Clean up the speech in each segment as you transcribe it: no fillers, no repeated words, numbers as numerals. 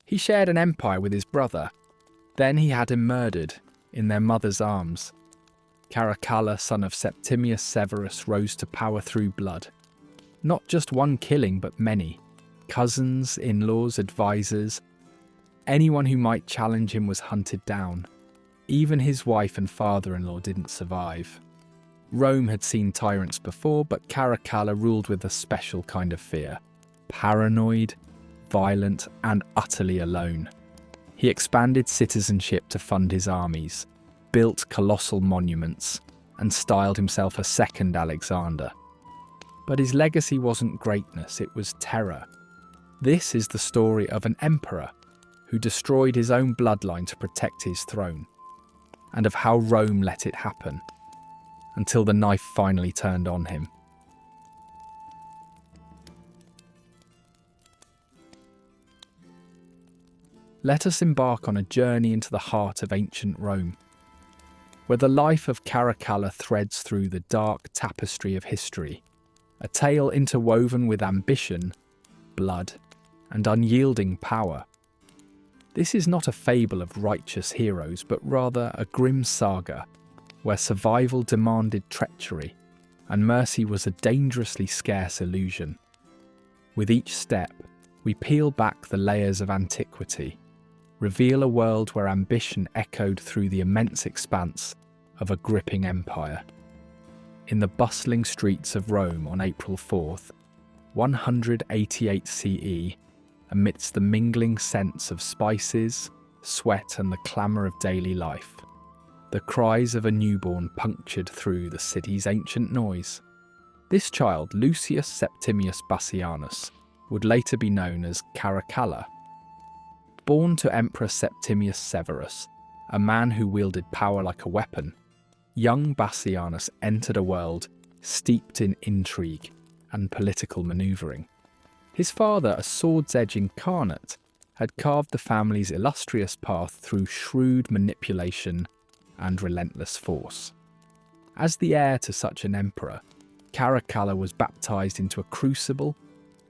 He shared an empire with his brother. Then he had him murdered in their mother's arms. Caracalla, son of Septimius Severus, rose to power through blood. Not just one killing, but many. Cousins, in-laws, advisors. Anyone who might challenge him was hunted down. Even his wife and father-in-law didn't survive. Rome had seen tyrants before, but Caracalla ruled with a special kind of fear. Paranoid, violent, and utterly alone. He expanded citizenship to fund his armies, built colossal monuments, and styled himself a second Alexander. But his legacy wasn't greatness, it was terror. This is the story of an emperor who destroyed his own bloodline to protect his throne, and of how Rome let it happen, until the knife finally turned on him. Let us embark on a journey into the heart of ancient Rome, where the life of Caracalla threads through the dark tapestry of history, a tale interwoven with ambition, blood, and unyielding power. This is not a fable of righteous heroes, but rather a grim saga where survival demanded treachery and mercy was a dangerously scarce illusion. With each step, we peel back the layers of antiquity, reveal a world where ambition echoed through the immense expanse of a gripping empire. In the bustling streets of Rome on April 4th, 188 CE, amidst the mingling scents of spices, sweat, and the clamour of daily life, the cries of a newborn punctured through the city's ancient noise. This child, Lucius Septimius Bassianus, would later be known as Caracalla. Born to Emperor Septimius Severus, a man who wielded power like a weapon, young Bassianus entered a world steeped in intrigue and political manoeuvring. His father, a sword's edge incarnate, had carved the family's illustrious path through shrewd manipulation and relentless force. As the heir to such an emperor, Caracalla was baptized into a crucible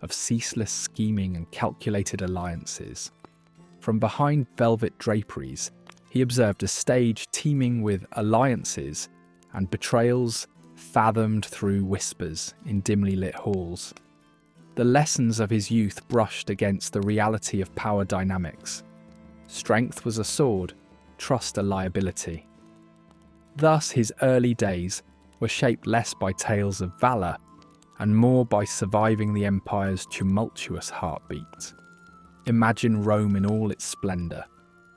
of ceaseless scheming and calculated alliances. From behind velvet draperies, he observed a stage teeming with alliances and betrayals fathomed through whispers in dimly lit halls. The lessons of his youth brushed against the reality of power dynamics. Strength was a sword, trust a liability. Thus, his early days were shaped less by tales of valour and more by surviving the empire's tumultuous heartbeat. Imagine Rome in all its splendour,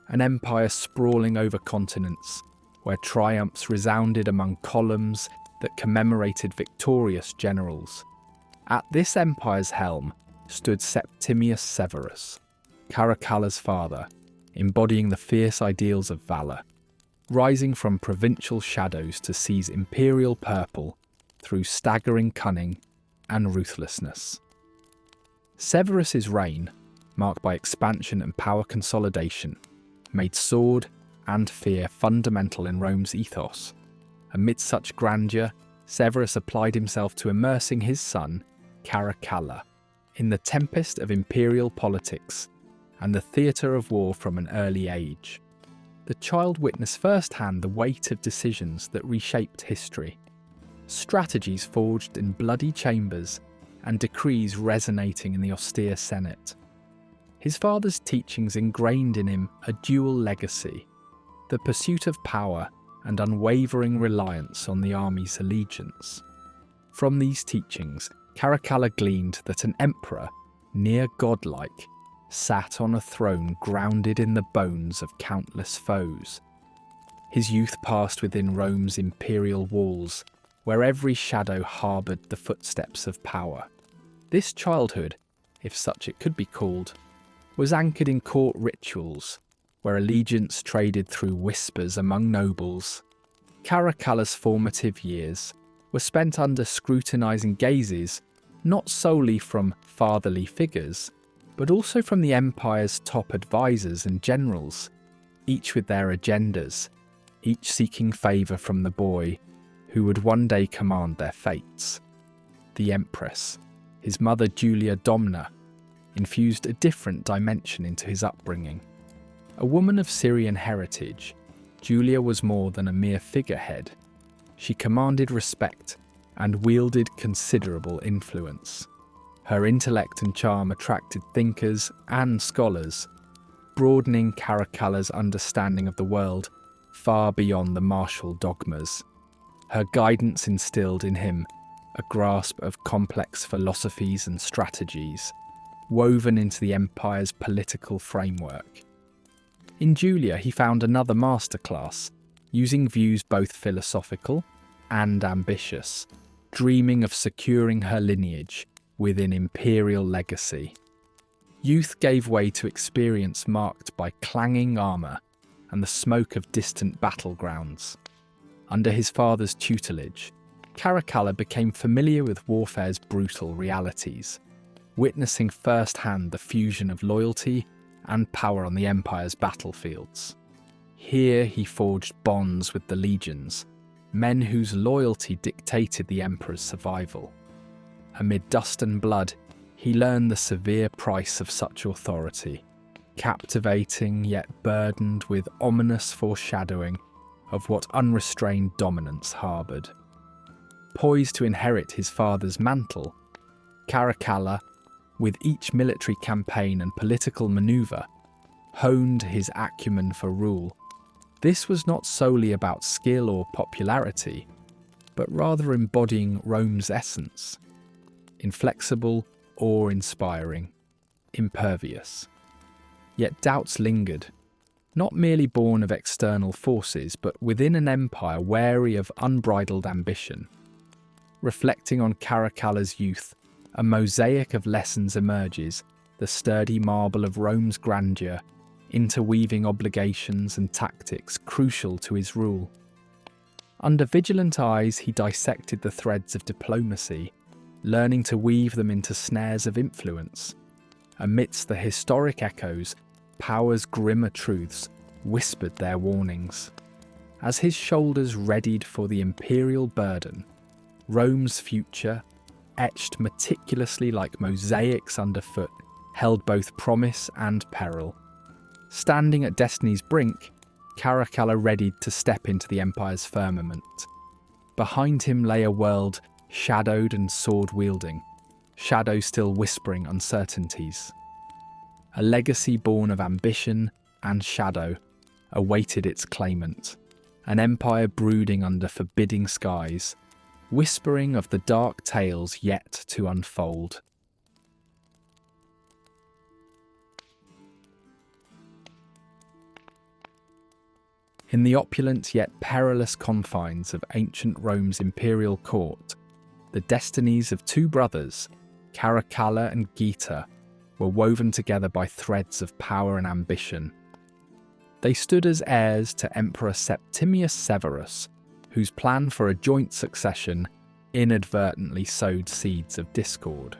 an empire sprawling over continents, where triumphs resounded among columns that commemorated victorious generals. At this empire's helm stood Septimius Severus, Caracalla's father, embodying the fierce ideals of valour, rising from provincial shadows to seize imperial purple through staggering cunning and ruthlessness. Severus's reign, marked by expansion and power consolidation, made sword and fear fundamental in Rome's ethos. Amidst such grandeur, Severus applied himself to immersing his son, Caracalla, in the tempest of imperial politics and the theatre of war from an early age. The child witnessed firsthand the weight of decisions that reshaped history, strategies forged in bloody chambers and decrees resonating in the austere Senate. His father's teachings ingrained in him a dual legacy: the pursuit of power and unwavering reliance on the army's allegiance. From these teachings, Caracalla gleaned that an emperor, near godlike, sat on a throne grounded in the bones of countless foes. His youth passed within Rome's imperial walls, where every shadow harboured the footsteps of power. This childhood, if such it could be called, was anchored in court rituals, where allegiance traded through whispers among nobles. Caracalla's formative years were spent under scrutinising gazes, not solely from fatherly figures, but also from the empire's top advisors and generals, each with their agendas, each seeking favour from the boy who would one day command their fates. The Empress, his mother Julia Domna, infused a different dimension into his upbringing. A woman of Syrian heritage, Julia was more than a mere figurehead. She commanded respect and wielded considerable influence. Her intellect and charm attracted thinkers and scholars, broadening Caracalla's understanding of the world far beyond the martial dogmas. Her guidance instilled in him a grasp of complex philosophies and strategies, woven into the empire's political framework. In Julia, he found another masterclass, using views both philosophical and ambitious, dreaming of securing her lineage within imperial legacy. Youth gave way to experience marked by clanging armour and the smoke of distant battlegrounds. Under his father's tutelage, Caracalla became familiar with warfare's brutal realities, witnessing firsthand the fusion of loyalty and power on the Empire's battlefields. Here he forged bonds with the legions, men whose loyalty dictated the Emperor's survival. Amid dust and blood, he learned the severe price of such authority, captivating yet burdened with ominous foreshadowing of what unrestrained dominance harboured. Poised to inherit his father's mantle, Caracalla, with each military campaign and political manoeuvre, honed his acumen for rule. This was not solely about skill or popularity, but rather embodying Rome's essence: inflexible, awe-inspiring, impervious. Yet doubts lingered, not merely born of external forces, but within an empire wary of unbridled ambition. Reflecting on Caracalla's youth, a mosaic of lessons emerges, the sturdy marble of Rome's grandeur, interweaving obligations and tactics crucial to his rule. Under vigilant eyes, he dissected the threads of diplomacy, learning to weave them into snares of influence. Amidst the historic echoes, power's grimmer truths whispered their warnings. As his shoulders readied for the imperial burden, Rome's future, etched meticulously like mosaics underfoot, held both promise and peril. Standing at destiny's brink, Caracalla readied to step into the Empire's firmament. Behind him lay a world shadowed and sword-wielding, shadow still whispering uncertainties. A legacy born of ambition and shadow awaited its claimant, an empire brooding under forbidding skies, whispering of the dark tales yet to unfold. In the opulent yet perilous confines of ancient Rome's imperial court, the destinies of two brothers, Caracalla and Geta, were woven together by threads of power and ambition. They stood as heirs to Emperor Septimius Severus, whose plan for a joint succession inadvertently sowed seeds of discord.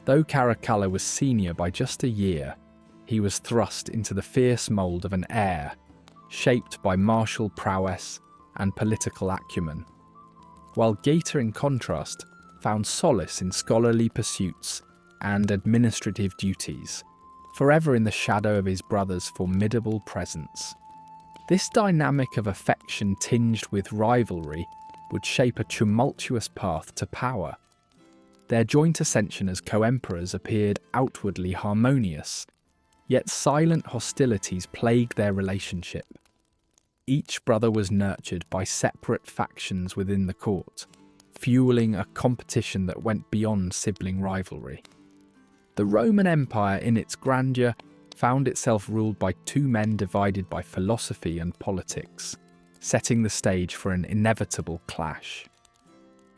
Though Caracalla was senior by just a year, he was thrust into the fierce mould of an heir, shaped by martial prowess and political acumen, while Geta, in contrast, found solace in scholarly pursuits and administrative duties, forever in the shadow of his brother's formidable presence. This dynamic of affection tinged with rivalry would shape a tumultuous path to power. Their joint ascension as co-emperors appeared outwardly harmonious, yet silent hostilities plagued their relationship. Each brother was nurtured by separate factions within the court, fueling a competition that went beyond sibling rivalry. The Roman Empire, in its grandeur, found itself ruled by two men divided by philosophy and politics, setting the stage for an inevitable clash.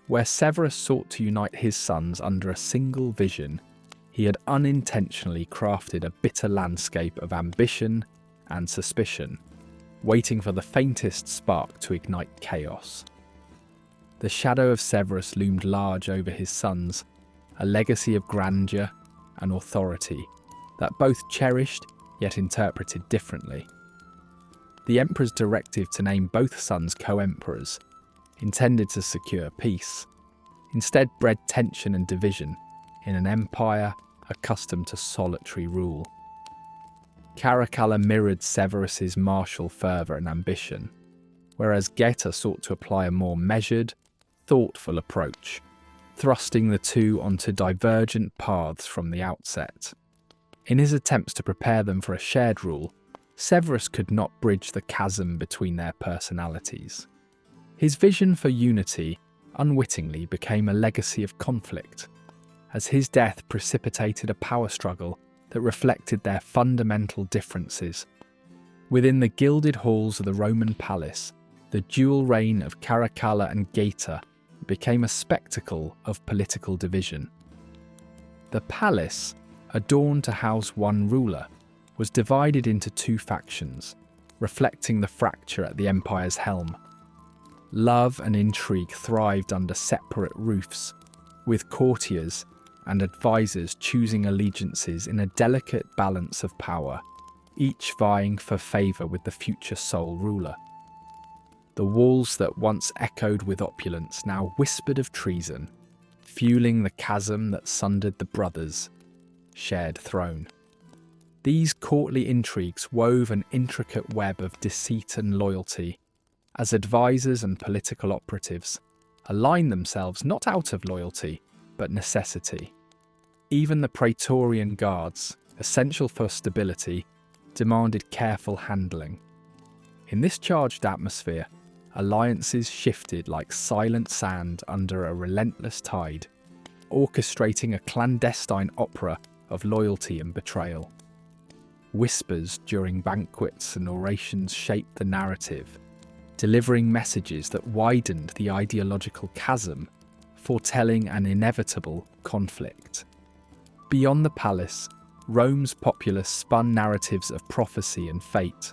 Where Severus sought to unite his sons under a single vision, he had unintentionally crafted a bitter landscape of ambition and suspicion, waiting for the faintest spark to ignite chaos. The shadow of Severus loomed large over his sons, a legacy of grandeur and authority that both cherished yet interpreted differently. The emperor's directive to name both sons co-emperors, intended to secure peace, instead bred tension and division in an empire accustomed to solitary rule. Caracalla mirrored Severus's martial fervour and ambition, whereas Geta sought to apply a more measured, thoughtful approach, thrusting the two onto divergent paths from the outset. In his attempts to prepare them for a shared rule, Severus could not bridge the chasm between their personalities. His vision for unity unwittingly became a legacy of conflict, as his death precipitated a power struggle that reflected their fundamental differences. Within the gilded halls of the Roman palace, the dual reign of Caracalla and Geta became a spectacle of political division. The palace, adorned to house one ruler, was divided into two factions, reflecting the fracture at the empire's helm. Love and intrigue thrived under separate roofs, with courtiers and advisors choosing allegiances in a delicate balance of power, each vying for favour with the future sole ruler. The walls that once echoed with opulence now whispered of treason, fueling the chasm that sundered the brothers' shared throne. These courtly intrigues wove an intricate web of deceit and loyalty, as advisors and political operatives aligned themselves not out of loyalty, but necessity. Even the Praetorian Guards, essential for stability, demanded careful handling. In this charged atmosphere, alliances shifted like silent sand under a relentless tide, orchestrating a clandestine opera of loyalty and betrayal. Whispers during banquets and orations shaped the narrative, delivering messages that widened the ideological chasm, foretelling an inevitable conflict. Beyond the palace, Rome's populace spun narratives of prophecy and fate,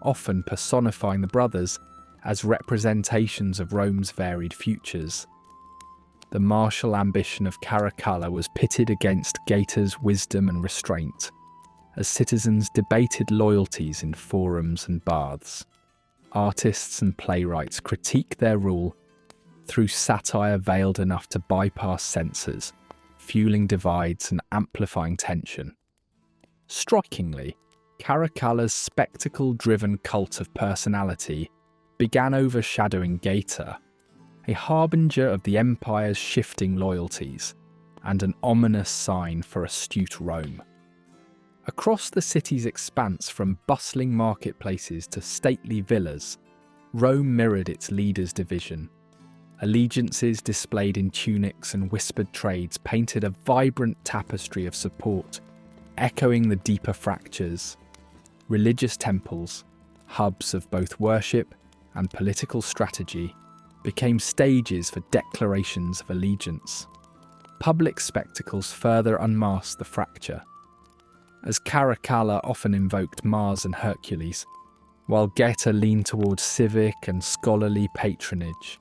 often personifying the brothers as representations of Rome's varied futures. The martial ambition of Caracalla was pitted against Geta's wisdom and restraint, as citizens debated loyalties in forums and baths. Artists and playwrights critiqued their rule through satire veiled enough to bypass censors, fueling divides and amplifying tension. Strikingly, Caracalla's spectacle-driven cult of personality began overshadowing Geta, a harbinger of the empire's shifting loyalties and an ominous sign for astute Rome. Across the city's expanse, from bustling marketplaces to stately villas, Rome mirrored its leaders' division. Allegiances displayed in tunics and whispered trades painted a vibrant tapestry of support, echoing the deeper fractures. Religious temples, hubs of both worship and political strategy, became stages for declarations of allegiance. Public spectacles further unmasked the fracture, as Caracalla often invoked Mars and Hercules, while Geta leaned towards civic and scholarly patronage.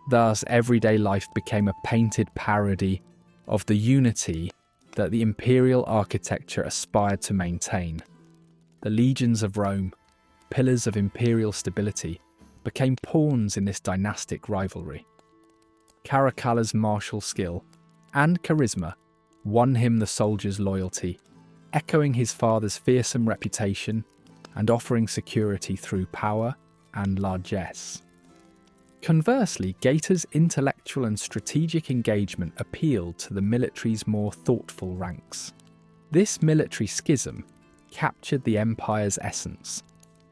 Thus, everyday life became a painted parody of the unity that the imperial architecture aspired to maintain. The legions of Rome, pillars of imperial stability, became pawns in this dynastic rivalry. Caracalla's martial skill and charisma won him the soldiers' loyalty, echoing his father's fearsome reputation and offering security through power and largesse. Conversely, Geta's intellectual and strategic engagement appealed to the military's more thoughtful ranks. This military schism captured the empire's essence,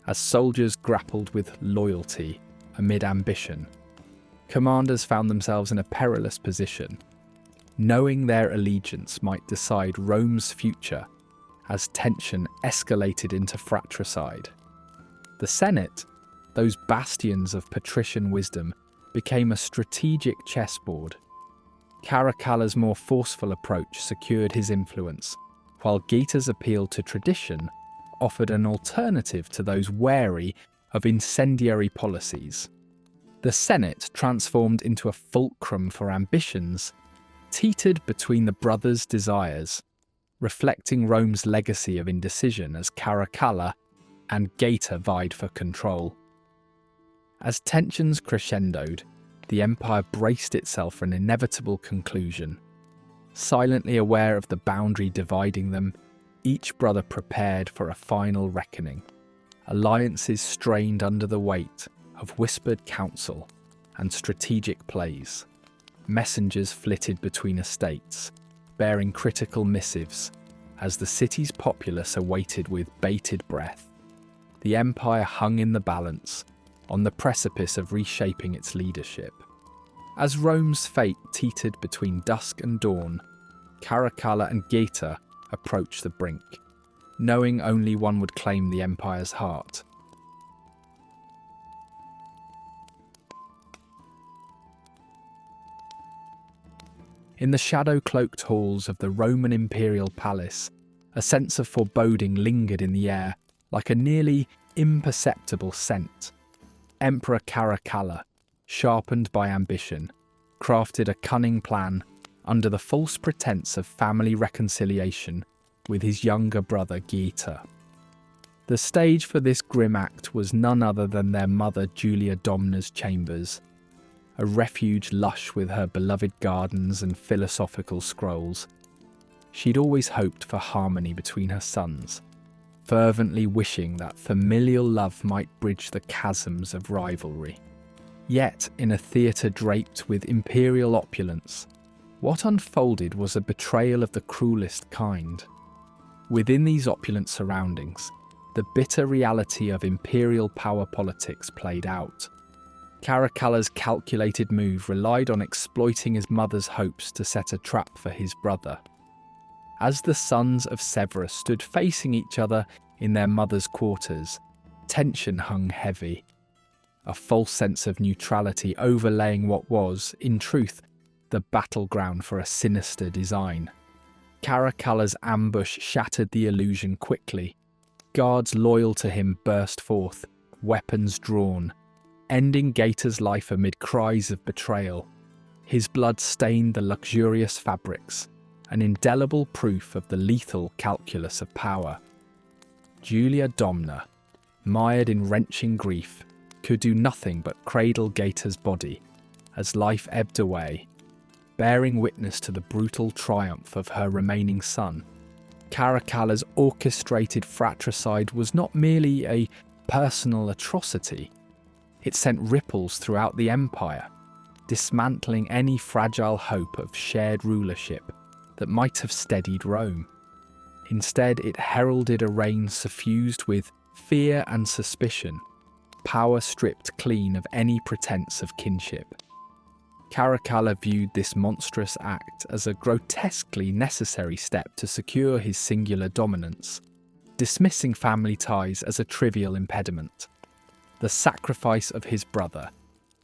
as soldiers grappled with loyalty amid ambition. Commanders found themselves in a perilous position, knowing their allegiance might decide Rome's future as tension escalated into fratricide. The Senate, those bastions of patrician wisdom, became a strategic chessboard. Caracalla's more forceful approach secured his influence, while Geta's appeal to tradition offered an alternative to those wary of incendiary policies. The Senate, transformed into a fulcrum for ambitions, teetered between the brothers' desires, reflecting Rome's legacy of indecision as Caracalla and Geta vied for control. As tensions crescendoed, the empire braced itself for an inevitable conclusion. Silently aware of the boundary dividing them, each brother prepared for a final reckoning. Alliances strained under the weight of whispered counsel and strategic plays. Messengers flitted between estates, bearing critical missives, as the city's populace awaited with bated breath. The empire hung in the balance, on the precipice of reshaping its leadership. As Rome's fate teetered between dusk and dawn, Caracalla and Gaeta approached the brink, knowing only one would claim the empire's heart. In the shadow-cloaked halls of the Roman imperial palace, a sense of foreboding lingered in the air like a nearly imperceptible scent. Emperor Caracalla, sharpened by ambition, crafted a cunning plan under the false pretense of family reconciliation with his younger brother Gaeta. The stage for this grim act was none other than their mother Julia Domna's chambers, a refuge lush with her beloved gardens and philosophical scrolls. She'd always hoped for harmony between her sons, fervently wishing that familial love might bridge the chasms of rivalry. Yet, in a theatre draped with imperial opulence, what unfolded was a betrayal of the cruelest kind. Within these opulent surroundings, the bitter reality of imperial power politics played out. Caracalla's calculated move relied on exploiting his mother's hopes to set a trap for his brother. As the sons of Severus stood facing each other in their mother's quarters, tension hung heavy, a false sense of neutrality overlaying what was, in truth, the battleground for a sinister design. Caracalla's ambush shattered the illusion quickly. Guards loyal to him burst forth, weapons drawn, ending Gaeta's life amid cries of betrayal. His blood stained the luxurious fabrics, an indelible proof of the lethal calculus of power. Julia Domna, mired in wrenching grief, could do nothing but cradle Gaeta's body as life ebbed away, bearing witness to the brutal triumph of her remaining son. Caracalla's orchestrated fratricide was not merely a personal atrocity. It sent ripples throughout the empire, dismantling any fragile hope of shared rulership that might have steadied Rome. Instead, it heralded a reign suffused with fear and suspicion, power stripped clean of any pretense of kinship. Caracalla viewed this monstrous act as a grotesquely necessary step to secure his singular dominance, dismissing family ties as a trivial impediment. The sacrifice of his brother,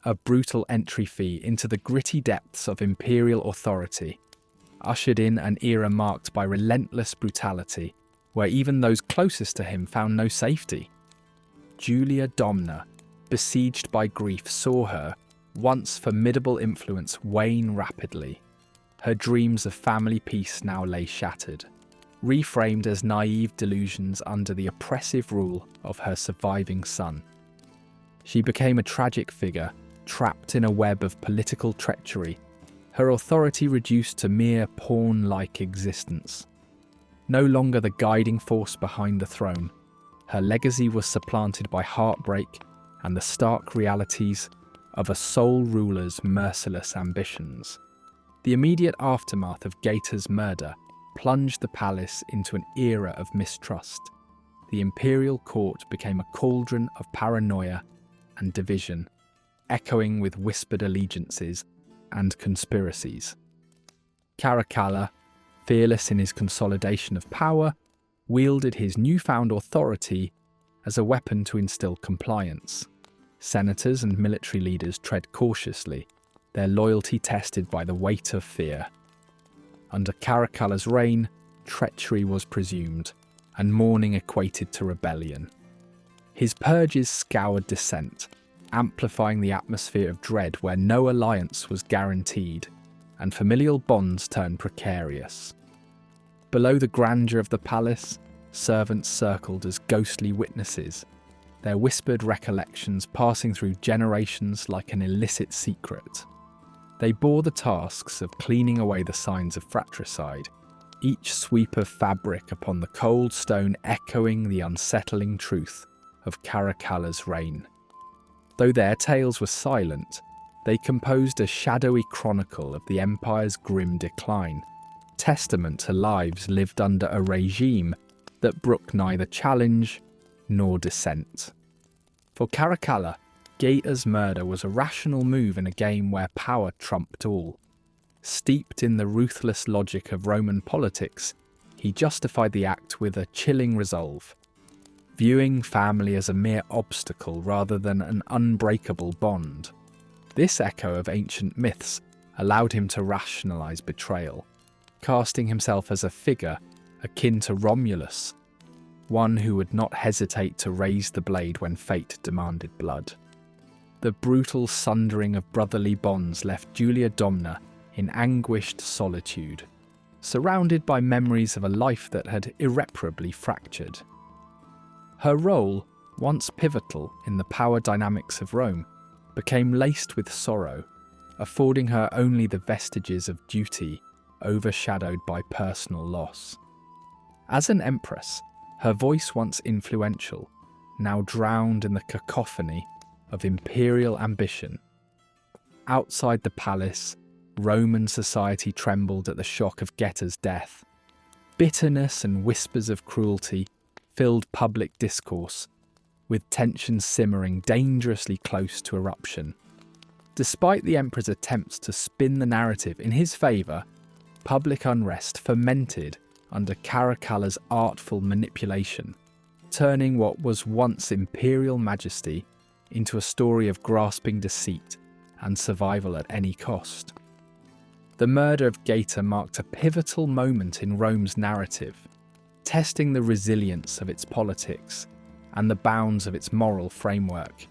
a brutal entry fee into the gritty depths of imperial authority, ushered in an era marked by relentless brutality, where even those closest to him found no safety. Julia Domna, besieged by grief, saw her once formidable influence wane rapidly. Her dreams of family peace now lay shattered, reframed as naive delusions under the oppressive rule of her surviving son. She became a tragic figure, trapped in a web of political treachery, her authority reduced to mere pawn-like existence. No longer the guiding force behind the throne, her legacy was supplanted by heartbreak and the stark realities of a sole ruler's merciless ambitions. The immediate aftermath of Gaeta's murder plunged the palace into an era of mistrust. The imperial court became a cauldron of paranoia and division, echoing with whispered allegiances and conspiracies. Caracalla, fearless in his consolidation of power, wielded his newfound authority as a weapon to instill compliance. Senators and military leaders tread cautiously, their loyalty tested by the weight of fear. Under Caracalla's reign, treachery was presumed, and mourning equated to rebellion. His purges scoured dissent, amplifying the atmosphere of dread where no alliance was guaranteed, and familial bonds turned precarious. Below the grandeur of the palace, servants circled as ghostly witnesses, their whispered recollections passing through generations like an illicit secret. They bore the tasks of cleaning away the signs of fratricide, each sweep of fabric upon the cold stone echoing the unsettling truth of Caracalla's reign. Though their tales were silent, they composed a shadowy chronicle of the empire's grim decline, testament to lives lived under a regime that brooked neither challenge nor dissent. For Caracalla, Gaeta's murder was a rational move in a game where power trumped all. Steeped in the ruthless logic of Roman politics, he justified the act with a chilling resolve, viewing family as a mere obstacle rather than an unbreakable bond. This echo of ancient myths allowed him to rationalise betrayal, casting himself as a figure akin to Romulus, one who would not hesitate to raise the blade when fate demanded blood. The brutal sundering of brotherly bonds left Julia Domna in anguished solitude, surrounded by memories of a life that had irreparably fractured. Her role, once pivotal in the power dynamics of Rome, became laced with sorrow, affording her only the vestiges of duty overshadowed by personal loss. As an empress, her voice once influential, now drowned in the cacophony of imperial ambition. Outside the palace, Roman society trembled at the shock of Gaeta's death. Bitterness and whispers of cruelty filled public discourse, with tensions simmering dangerously close to eruption. Despite the emperor's attempts to spin the narrative in his favour, public unrest fermented under Caracalla's artful manipulation, turning what was once imperial majesty into a story of grasping deceit and survival at any cost. The murder of Gaeta marked a pivotal moment in Rome's narrative, testing the resilience of its politics and the bounds of its moral framework.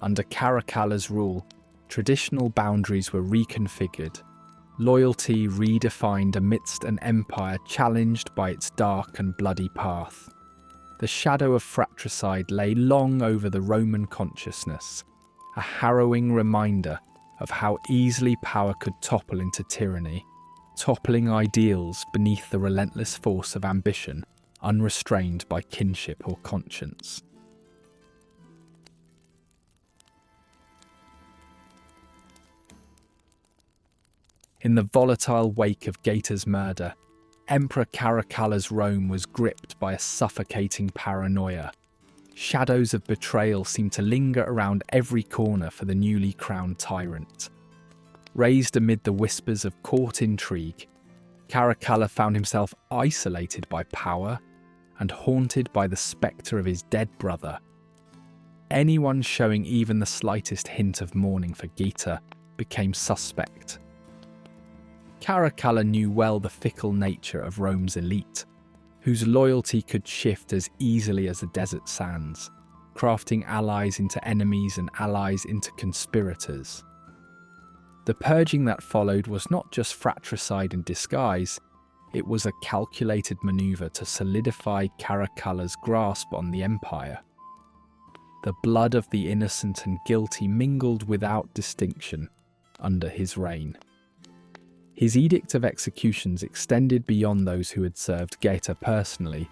Under Caracalla's rule, traditional boundaries were reconfigured, loyalty redefined amidst an empire challenged by its dark and bloody path. The shadow of fratricide lay long over the Roman consciousness, a harrowing reminder of how easily power could topple into tyranny, toppling ideals beneath the relentless force of ambition, unrestrained by kinship or conscience. In the volatile wake of Gaeta's murder, Emperor Caracalla's Rome was gripped by a suffocating paranoia. Shadows of betrayal seemed to linger around every corner for the newly crowned tyrant. Raised amid the whispers of court intrigue, Caracalla found himself isolated by power and haunted by the spectre of his dead brother. Anyone showing even the slightest hint of mourning for Gaeta became suspect. Caracalla knew well the fickle nature of Rome's elite, whose loyalty could shift as easily as the desert sands, crafting allies into enemies and allies into conspirators. The purging that followed was not just fratricide in disguise, it was a calculated maneuver to solidify Caracalla's grasp on the empire. The blood of the innocent and guilty mingled without distinction under his reign. His edict of executions extended beyond those who had served Gaeta personally.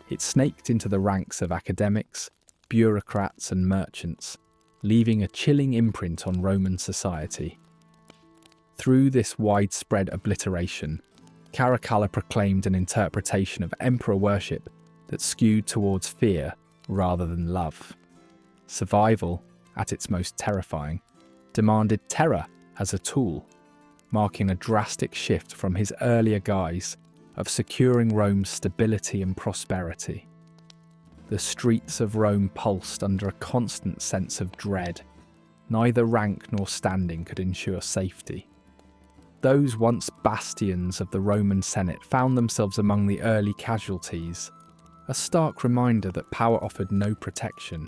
It snaked into the ranks of academics, bureaucrats and merchants, leaving a chilling imprint on Roman society. Through this widespread obliteration, Caracalla proclaimed an interpretation of emperor worship that skewed towards fear rather than love. Survival, at its most terrifying, demanded terror as a tool, marking a drastic shift from his earlier guise of securing Rome's stability and prosperity. The streets of Rome pulsed under a constant sense of dread. Neither rank nor standing could ensure safety. Those once bastions of the Roman Senate found themselves among the early casualties, a stark reminder that power offered no protection.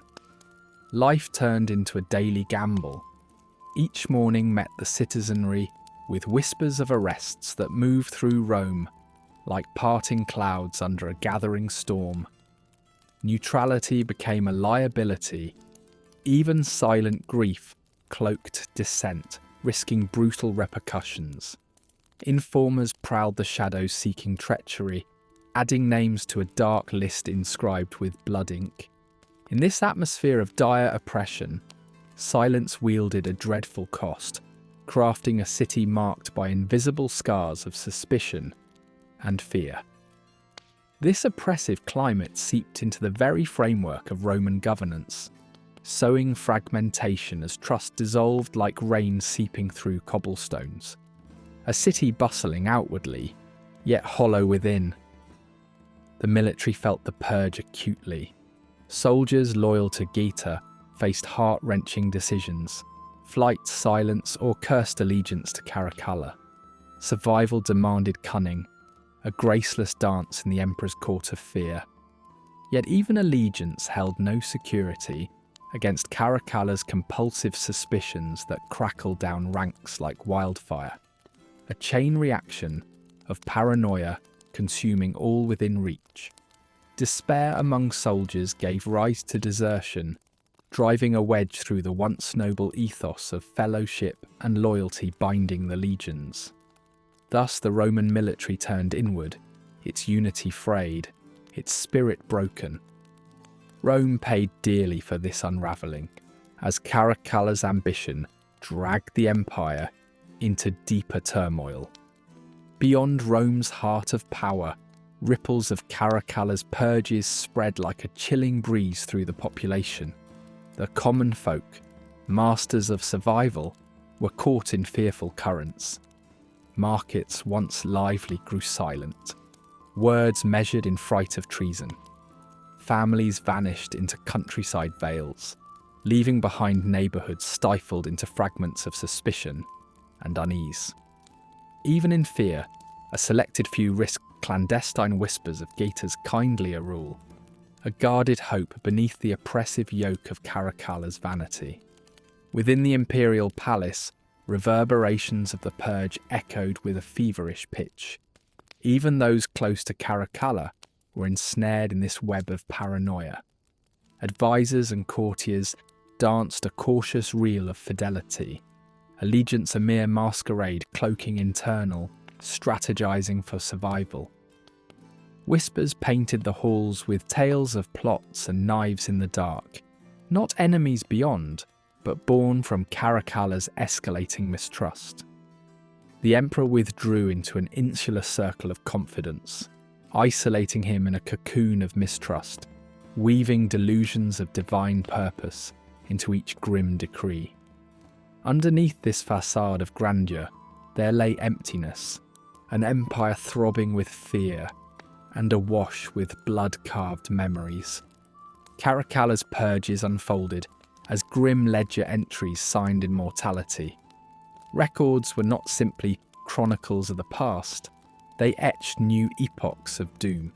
Life turned into a daily gamble. Each morning met the citizenry with whispers of arrests that moved through Rome like parting clouds under a gathering storm. Neutrality became a liability. Even silent grief cloaked dissent risking brutal repercussions. Informers prowled the shadows seeking treachery, adding names to a dark list inscribed with blood ink. In this atmosphere of dire oppression, silence wielded a dreadful cost, crafting a city marked by invisible scars of suspicion and fear. This oppressive climate seeped into the very framework of Roman governance, sowing fragmentation as trust dissolved like rain seeping through cobblestones. A city bustling outwardly, yet hollow within. The military felt the purge acutely. Soldiers loyal to Geta faced heart-wrenching decisions: flight, silence, or cursed allegiance to Caracalla. Survival demanded cunning, a graceless dance in the Emperor's court of fear. Yet even allegiance held no security against Caracalla's compulsive suspicions that crackled down ranks like wildfire. A chain reaction of paranoia consuming all within reach. Despair among soldiers gave rise to desertion, driving a wedge through the once noble ethos of fellowship and loyalty binding the legions. Thus the Roman military turned inward, its unity frayed, its spirit broken. Rome paid dearly for this unravelling, as Caracalla's ambition dragged the empire into deeper turmoil. Beyond Rome's heart of power, ripples of Caracalla's purges spread like a chilling breeze through the population. The common folk, masters of survival, were caught in fearful currents. Markets once lively grew silent, words measured in fright of treason. Families vanished into countryside vales, leaving behind neighbourhoods stifled into fragments of suspicion and unease. Even in fear, a selected few risked clandestine whispers of Geta's kindlier rule, a guarded hope beneath the oppressive yoke of Caracalla's vanity. Within the imperial palace, reverberations of the purge echoed with a feverish pitch. Even those close to Caracalla were ensnared in this web of paranoia. Advisors and courtiers danced a cautious reel of fidelity, allegiance a mere masquerade cloaking internal, strategizing for survival. Whispers painted the halls with tales of plots and knives in the dark, not enemies beyond, but born from Caracalla's escalating mistrust. The emperor withdrew into an insular circle of confidence, isolating him in a cocoon of mistrust, weaving delusions of divine purpose into each grim decree. Underneath this facade of grandeur, there lay emptiness, an empire throbbing with fear and awash with blood-carved memories. Caracalla's purges unfolded as grim ledger entries signed immortality. Records were not simply chronicles of the past, they etched new epochs of doom.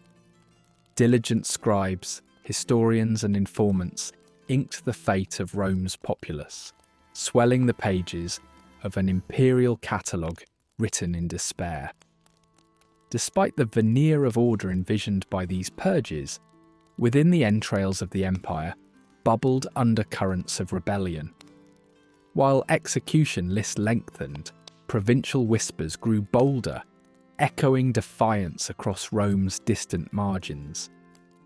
Diligent scribes, historians and informants inked the fate of Rome's populace, swelling the pages of an imperial catalogue written in despair. Despite the veneer of order envisioned by these purges, within the entrails of the empire bubbled undercurrents of rebellion. While execution lists lengthened, provincial whispers grew bolder, echoing defiance across Rome's distant margins.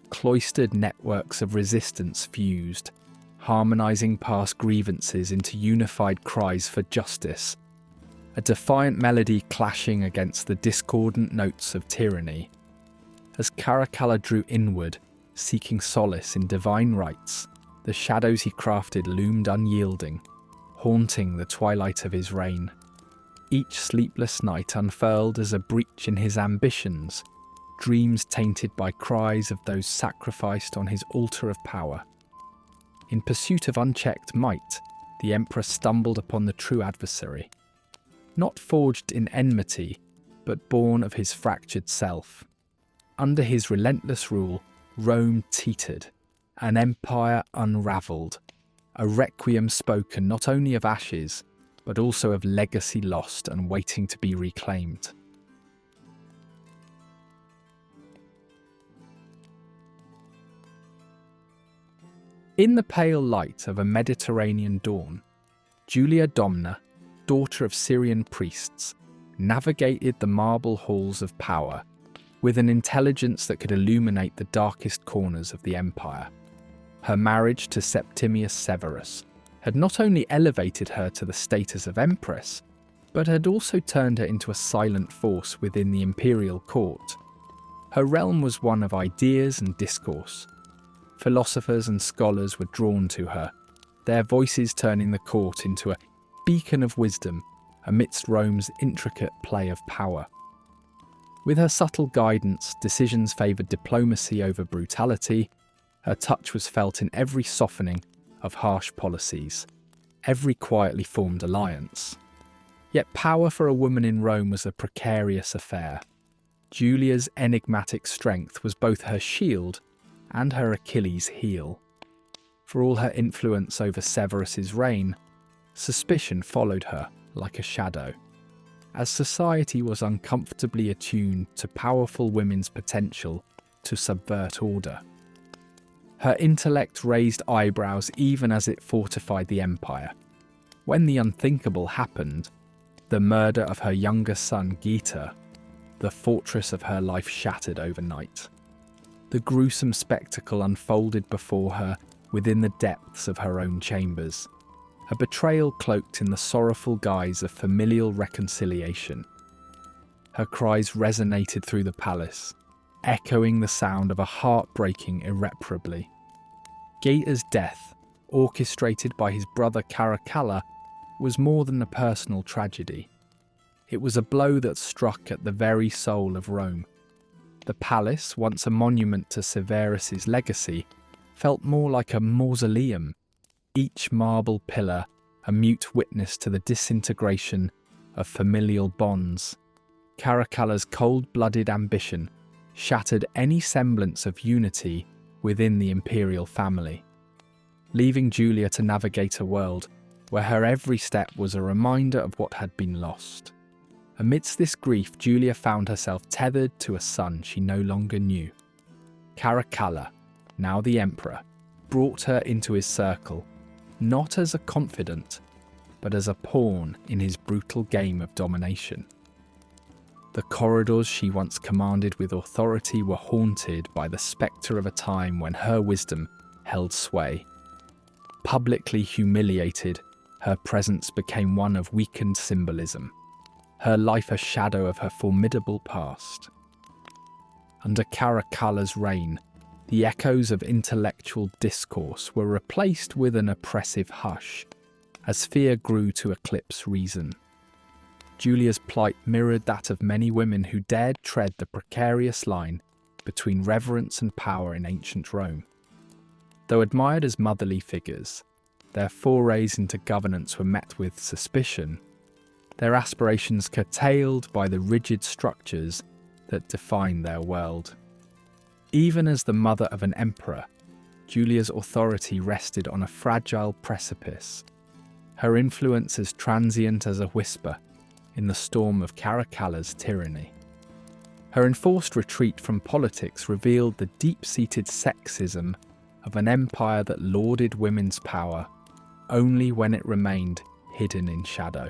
Cloistered networks of resistance fused, harmonizing past grievances into unified cries for justice, a defiant melody clashing against the discordant notes of tyranny. As Caracalla drew inward, seeking solace in divine rights, the shadows he crafted loomed unyielding, haunting the twilight of his reign. Each sleepless night unfurled as a breach in his ambitions, dreams tainted by cries of those sacrificed on his altar of power. In pursuit of unchecked might, the emperor stumbled upon the true adversary, not forged in enmity, but born of his fractured self. Under his relentless rule, Rome teetered, an empire unravelled, a requiem spoken not only of ashes, but also of legacy lost and waiting to be reclaimed. In the pale light of a Mediterranean dawn, Julia Domna, daughter of Syrian priests, navigated the marble halls of power with an intelligence that could illuminate the darkest corners of the empire. Her marriage to Septimius Severus had not only elevated her to the status of empress, but had also turned her into a silent force within the imperial court. Her realm was one of ideas and discourse. Philosophers and scholars were drawn to her, their voices turning the court into a beacon of wisdom amidst Rome's intricate play of power. With her subtle guidance, decisions favoured diplomacy over brutality. Her touch was felt in every softening of harsh policies, every quietly formed alliance. Yet power for a woman in Rome was a precarious affair. Julia's enigmatic strength was both her shield and her Achilles' heel. For all her influence over Severus's reign, suspicion followed her like a shadow, as society was uncomfortably attuned to powerful women's potential to subvert order. Her intellect raised eyebrows even as it fortified the empire. When the unthinkable happened, the murder of her younger son Geta, the fortress of her life shattered overnight. The gruesome spectacle unfolded before her within the depths of her own chambers, a betrayal cloaked in the sorrowful guise of familial reconciliation. Her cries resonated through the palace, echoing the sound of a heart breaking irreparably. Geta's death, orchestrated by his brother Caracalla, was more than a personal tragedy. It was a blow that struck at the very soul of Rome. The palace, once a monument to Severus's legacy, felt more like a mausoleum, each marble pillar a mute witness to the disintegration of familial bonds. Caracalla's cold-blooded ambition shattered any semblance of unity within the imperial family, leaving Julia to navigate a world where her every step was a reminder of what had been lost. Amidst this grief, Julia found herself tethered to a son she no longer knew. Caracalla, now the emperor, brought her into his circle, not as a confidant, but as a pawn in his brutal game of domination. The corridors she once commanded with authority were haunted by the spectre of a time when her wisdom held sway. Publicly humiliated, her presence became one of weakened symbolism, her life a shadow of her formidable past. Under Caracalla's reign, the echoes of intellectual discourse were replaced with an oppressive hush, as fear grew to eclipse reason. Julia's plight mirrored that of many women who dared tread the precarious line between reverence and power in ancient Rome. Though admired as motherly figures, their forays into governance were met with suspicion, their aspirations curtailed by the rigid structures that define their world. Even as the mother of an emperor, Julia's authority rested on a fragile precipice, her influence as transient as a whisper in the storm of Caracalla's tyranny. Her enforced retreat from politics revealed the deep-seated sexism of an empire that lauded women's power only when it remained hidden in shadow.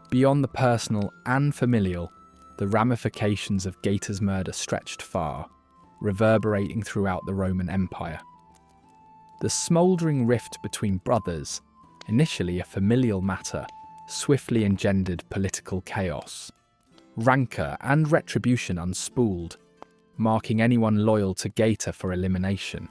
Beyond the personal and familial, the ramifications of Geta's murder stretched far, reverberating throughout the Roman Empire. The smouldering rift between brothers, initially a familial matter, swiftly engendered political chaos. Rancour and retribution unspooled, marking anyone loyal to Geta for elimination.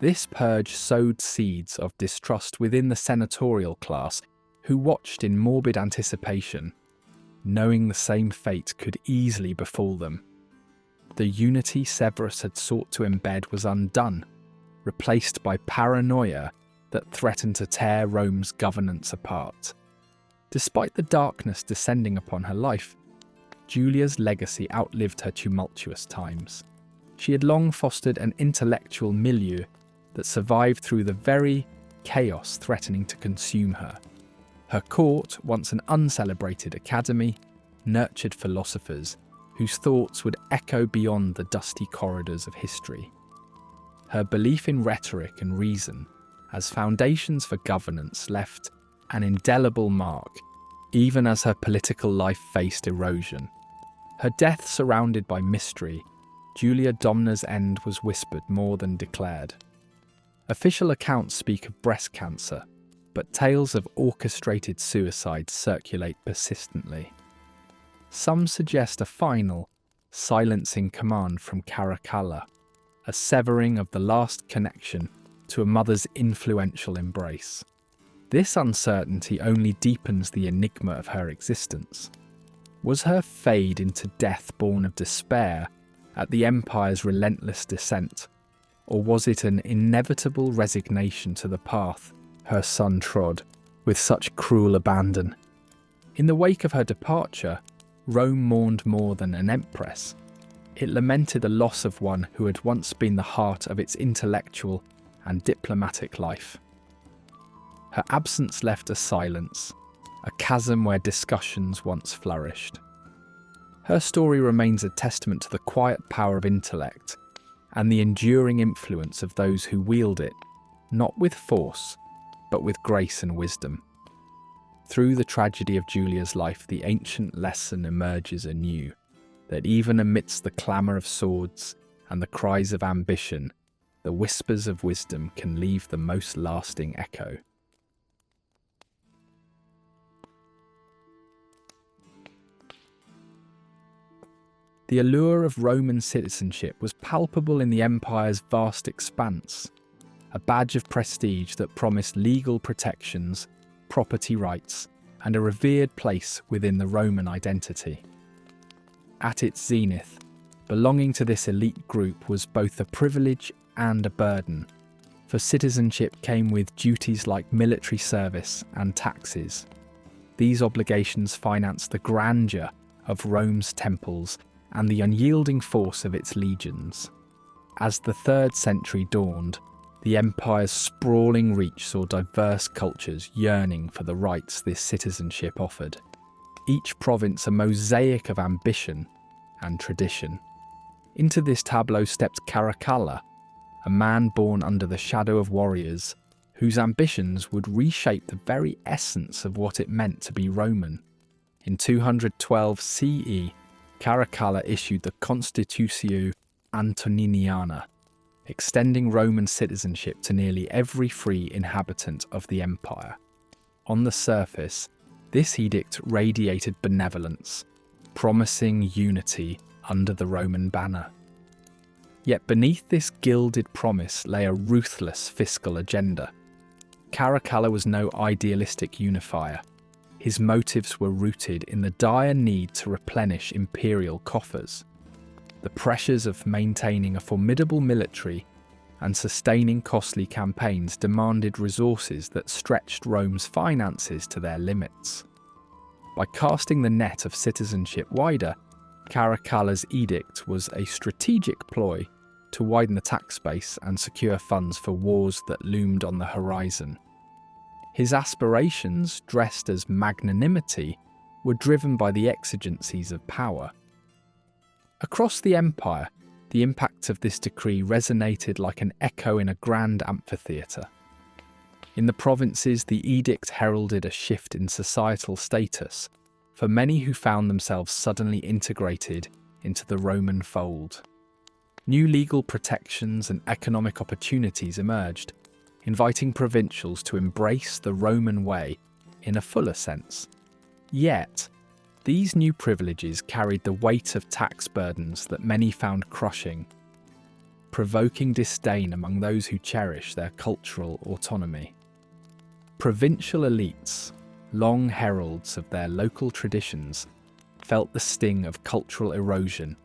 This purge sowed seeds of distrust within the senatorial class, who watched in morbid anticipation, knowing the same fate could easily befall them. The unity Severus had sought to embed was undone, replaced by paranoia that threatened to tear Rome's governance apart. Despite the darkness descending upon her life, Julia's legacy outlived her tumultuous times. She had long fostered an intellectual milieu that survived through the very chaos threatening to consume her. Her court, once an uncelebrated academy, nurtured philosophers whose thoughts would echo beyond the dusty corridors of history. Her belief in rhetoric and reason as foundations for governance left an indelible mark, even as her political life faced erosion. Her death surrounded by mystery, Julia Domna's end was whispered more than declared. Official accounts speak of breast cancer, but tales of orchestrated suicide circulate persistently. Some suggest a final, silencing command from Caracalla, a severing of the last connection to a mother's influential embrace. This uncertainty only deepens the enigma of her existence. Was her fade into death born of despair at the Empire's relentless descent, or was it an inevitable resignation to the path her son trod with such cruel abandon? In the wake of her departure, Rome mourned more than an empress. It lamented the loss of one who had once been the heart of its intellectual and diplomatic life. Her absence left a silence, a chasm where discussions once flourished. Her story remains a testament to the quiet power of intellect and the enduring influence of those who wield it, not with force, but with grace and wisdom. Through the tragedy of Julia's life, the ancient lesson emerges anew, that even amidst the clamour of swords and the cries of ambition, the whispers of wisdom can leave the most lasting echo. The allure of Roman citizenship was palpable in the empire's vast expanse, a badge of prestige that promised legal protections, property rights, and a revered place within the Roman identity. At its zenith, belonging to this elite group was both a privilege and a burden, for citizenship came with duties like military service and taxes. These obligations financed the grandeur of Rome's temples and the unyielding force of its legions. As the 3rd century dawned, the empire's sprawling reach saw diverse cultures yearning for the rights this citizenship offered, each province a mosaic of ambition and tradition. Into this tableau stepped Caracalla, a man born under the shadow of warriors, whose ambitions would reshape the very essence of what it meant to be Roman. In 212 CE, Caracalla issued the Constitutio Antoniniana, extending Roman citizenship to nearly every free inhabitant of the empire. On the surface, this edict radiated benevolence, promising unity under the Roman banner. Yet beneath this gilded promise lay a ruthless fiscal agenda. Caracalla was no idealistic unifier. His motives were rooted in the dire need to replenish imperial coffers. The pressures of maintaining a formidable military and sustaining costly campaigns demanded resources that stretched Rome's finances to their limits. By casting the net of citizenship wider, Caracalla's edict was a strategic ploy to widen the tax base and secure funds for wars that loomed on the horizon. His aspirations, dressed as magnanimity, were driven by the exigencies of power. Across the empire, the impact of this decree resonated like an echo in a grand amphitheatre. In the provinces, the edict heralded a shift in societal status for many who found themselves suddenly integrated into the Roman fold. New legal protections and economic opportunities emerged, inviting provincials to embrace the Roman way in a fuller sense. Yet, these new privileges carried the weight of tax burdens that many found crushing, provoking disdain among those who cherish their cultural autonomy. Provincial elites, long heralds of their local traditions, felt the sting of cultural erosion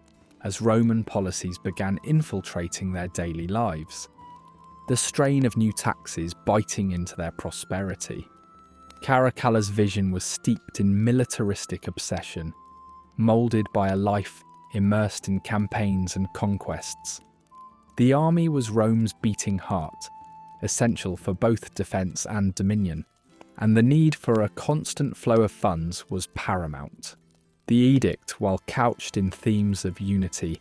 as Roman policies began infiltrating their daily lives, the strain of new taxes biting into their prosperity. Caracalla's vision was steeped in militaristic obsession, moulded by a life immersed in campaigns and conquests. The army was Rome's beating heart, essential for both defence and dominion, and the need for a constant flow of funds was paramount. The edict, while couched in themes of unity,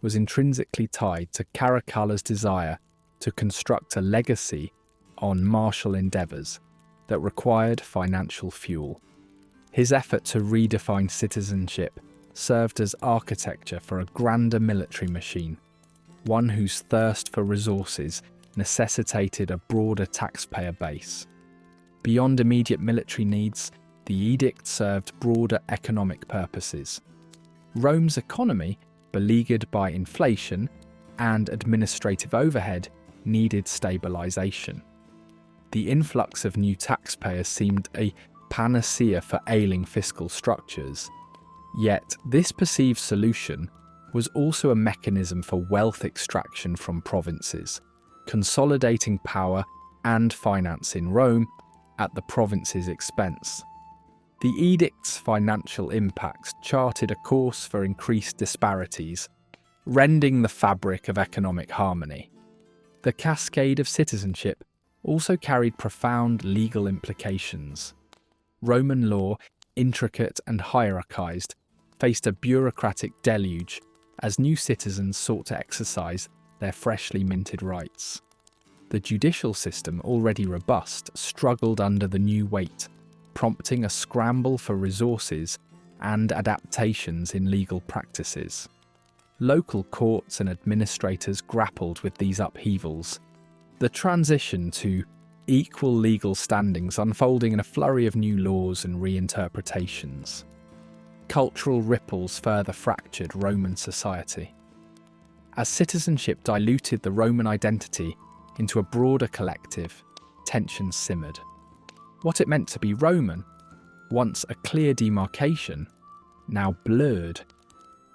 was intrinsically tied to Caracalla's desire to construct a legacy on martial endeavours, that required financial fuel. His effort to redefine citizenship served as architecture for a grander military machine, one whose thirst for resources necessitated a broader taxpayer base. Beyond immediate military needs, the edict served broader economic purposes. Rome's economy, beleaguered by inflation and administrative overhead, needed stabilisation. The influx of new taxpayers seemed a panacea for ailing fiscal structures. Yet this perceived solution was also a mechanism for wealth extraction from provinces, consolidating power and finance in Rome at the province's expense. The edict's financial impacts charted a course for increased disparities, rending the fabric of economic harmony. The cascade of citizenship also carried profound legal implications. Roman law, intricate and hierarchized, faced a bureaucratic deluge as new citizens sought to exercise their freshly minted rights. The judicial system, already robust, struggled under the new weight, prompting a scramble for resources and adaptations in legal practices. Local courts and administrators grappled with these upheavals, the transition to equal legal standings unfolding in a flurry of new laws and reinterpretations. Cultural ripples further fractured Roman society. As citizenship diluted the Roman identity into a broader collective, tensions simmered. What it meant to be Roman, once a clear demarcation, now blurred,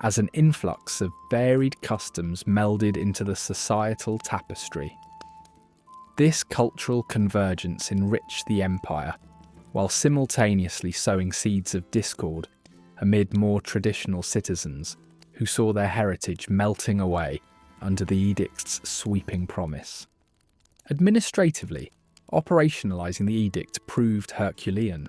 as an influx of varied customs melded into the societal tapestry. This cultural convergence enriched the empire, while simultaneously sowing seeds of discord amid more traditional citizens who saw their heritage melting away under the edict's sweeping promise. Administratively, operationalising the edict proved Herculean.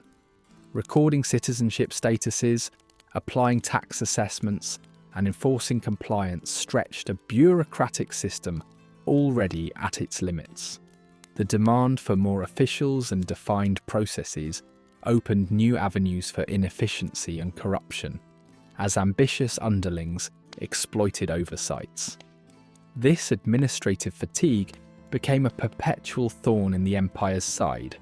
Recording citizenship statuses, applying tax assessments, and enforcing compliance stretched a bureaucratic system already at its limits. The demand for more officials and defined processes opened new avenues for inefficiency and corruption, as ambitious underlings exploited oversights. This administrative fatigue became a perpetual thorn in the empire's side,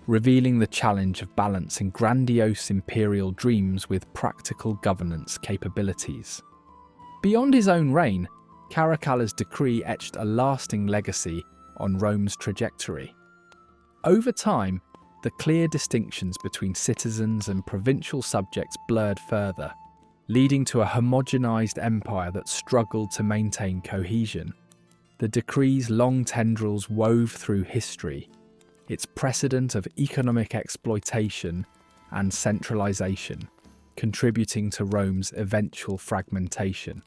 revealing the challenge of balancing grandiose imperial dreams with practical governance capabilities. Beyond his own reign, Caracalla's decree etched a lasting legacy on Rome's trajectory. Over time, the clear distinctions between citizens and provincial subjects blurred further, leading to a homogenized empire that struggled to maintain cohesion. The decree's long tendrils wove through history, its precedent of economic exploitation and centralization, contributing to Rome's eventual fragmentation.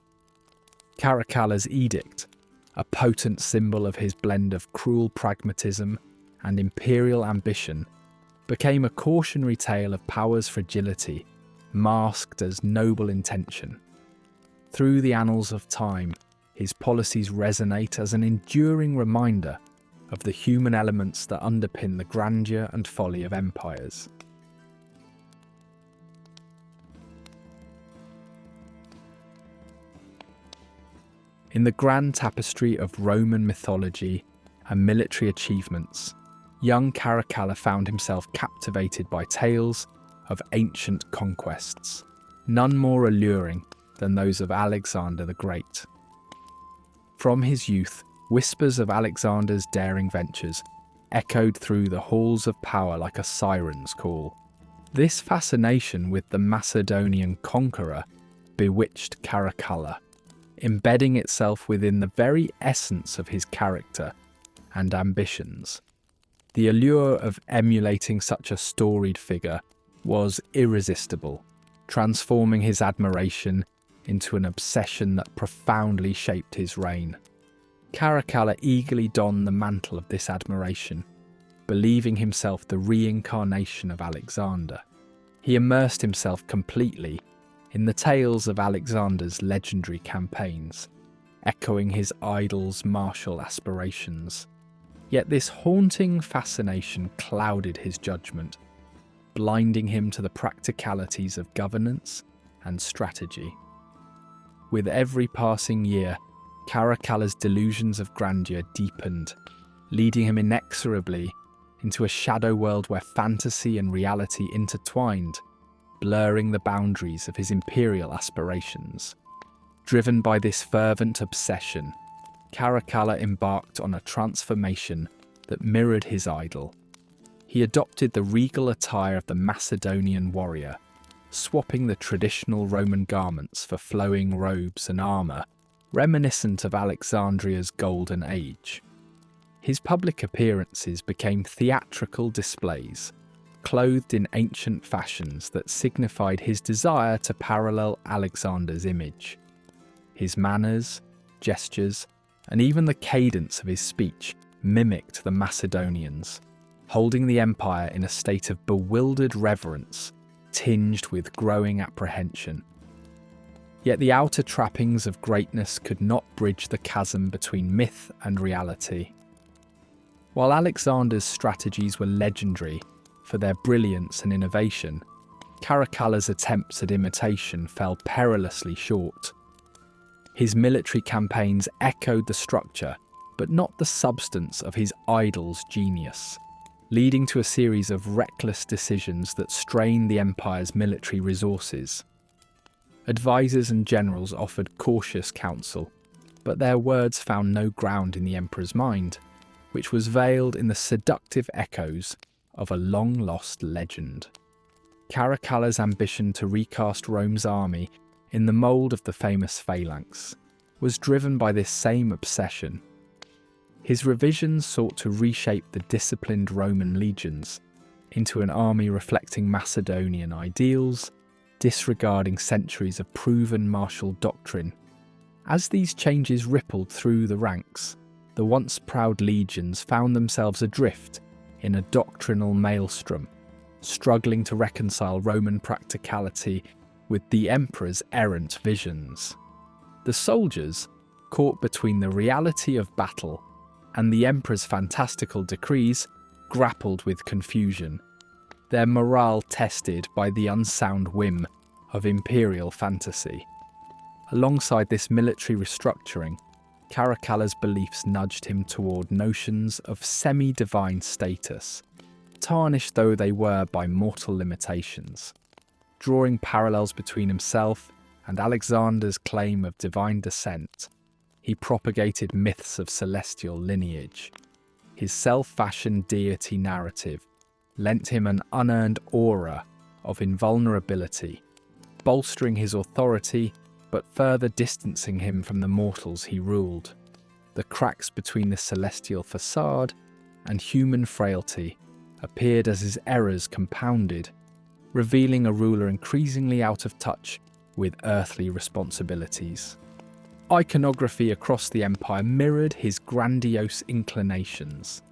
Caracalla's edict, a potent symbol of his blend of cruel pragmatism and imperial ambition, became a cautionary tale of power's fragility, masked as noble intention. Through the annals of time, his policies resonate as an enduring reminder of the human elements that underpin the grandeur and folly of empires. In the grand tapestry of Roman mythology and military achievements, young Caracalla found himself captivated by tales of ancient conquests, none more alluring than those of Alexander the Great. From his youth, whispers of Alexander's daring ventures echoed through the halls of power like a siren's call. This fascination with the Macedonian conqueror bewitched Caracalla, embedding itself within the very essence of his character and ambitions. The allure of emulating such a storied figure was irresistible, transforming his admiration into an obsession that profoundly shaped his reign. Caracalla eagerly donned the mantle of this admiration, believing himself the reincarnation of Alexander. He immersed himself completely in the tales of Alexander's legendary campaigns, echoing his idol's martial aspirations. Yet this haunting fascination clouded his judgment, blinding him to the practicalities of governance and strategy. With every passing year, Caracalla's delusions of grandeur deepened, leading him inexorably into a shadow world where fantasy and reality intertwined, blurring the boundaries of his imperial aspirations. Driven by this fervent obsession, Caracalla embarked on a transformation that mirrored his idol. He adopted the regal attire of the Macedonian warrior, swapping the traditional Roman garments for flowing robes and armour, reminiscent of Alexandria's golden age. His public appearances became theatrical displays, clothed in ancient fashions that signified his desire to parallel Alexander's image. His manners, gestures, and even the cadence of his speech mimicked the Macedonians, holding the empire in a state of bewildered reverence, tinged with growing apprehension. Yet the outer trappings of greatness could not bridge the chasm between myth and reality. While Alexander's strategies were legendary for their brilliance and innovation, Caracalla's attempts at imitation fell perilously short. His military campaigns echoed the structure, but not the substance of his idol's genius, leading to a series of reckless decisions that strained the empire's military resources. Advisors and generals offered cautious counsel, but their words found no ground in the emperor's mind, which was veiled in the seductive echoes of a long-lost legend. Caracalla's ambition to recast Rome's army in the mould of the famous phalanx was driven by this same obsession. His revisions sought to reshape the disciplined Roman legions into an army reflecting Macedonian ideals, disregarding centuries of proven martial doctrine. As these changes rippled through the ranks, the once proud legions found themselves adrift in a doctrinal maelstrom, struggling to reconcile Roman practicality with the emperor's errant visions. The soldiers, caught between the reality of battle and the emperor's fantastical decrees, grappled with confusion, their morale tested by the unsound whim of imperial fantasy. Alongside this military restructuring, Caracalla's beliefs nudged him toward notions of semi-divine status, tarnished though they were by mortal limitations. Drawing parallels between himself and Alexander's claim of divine descent, he propagated myths of celestial lineage. His self-fashioned deity narrative lent him an unearned aura of invulnerability, bolstering his authority but further distancing him from the mortals he ruled. The cracks between the celestial facade and human frailty appeared as his errors compounded, revealing a ruler increasingly out of touch with earthly responsibilities. Iconography across the empire mirrored his grandiose inclinations.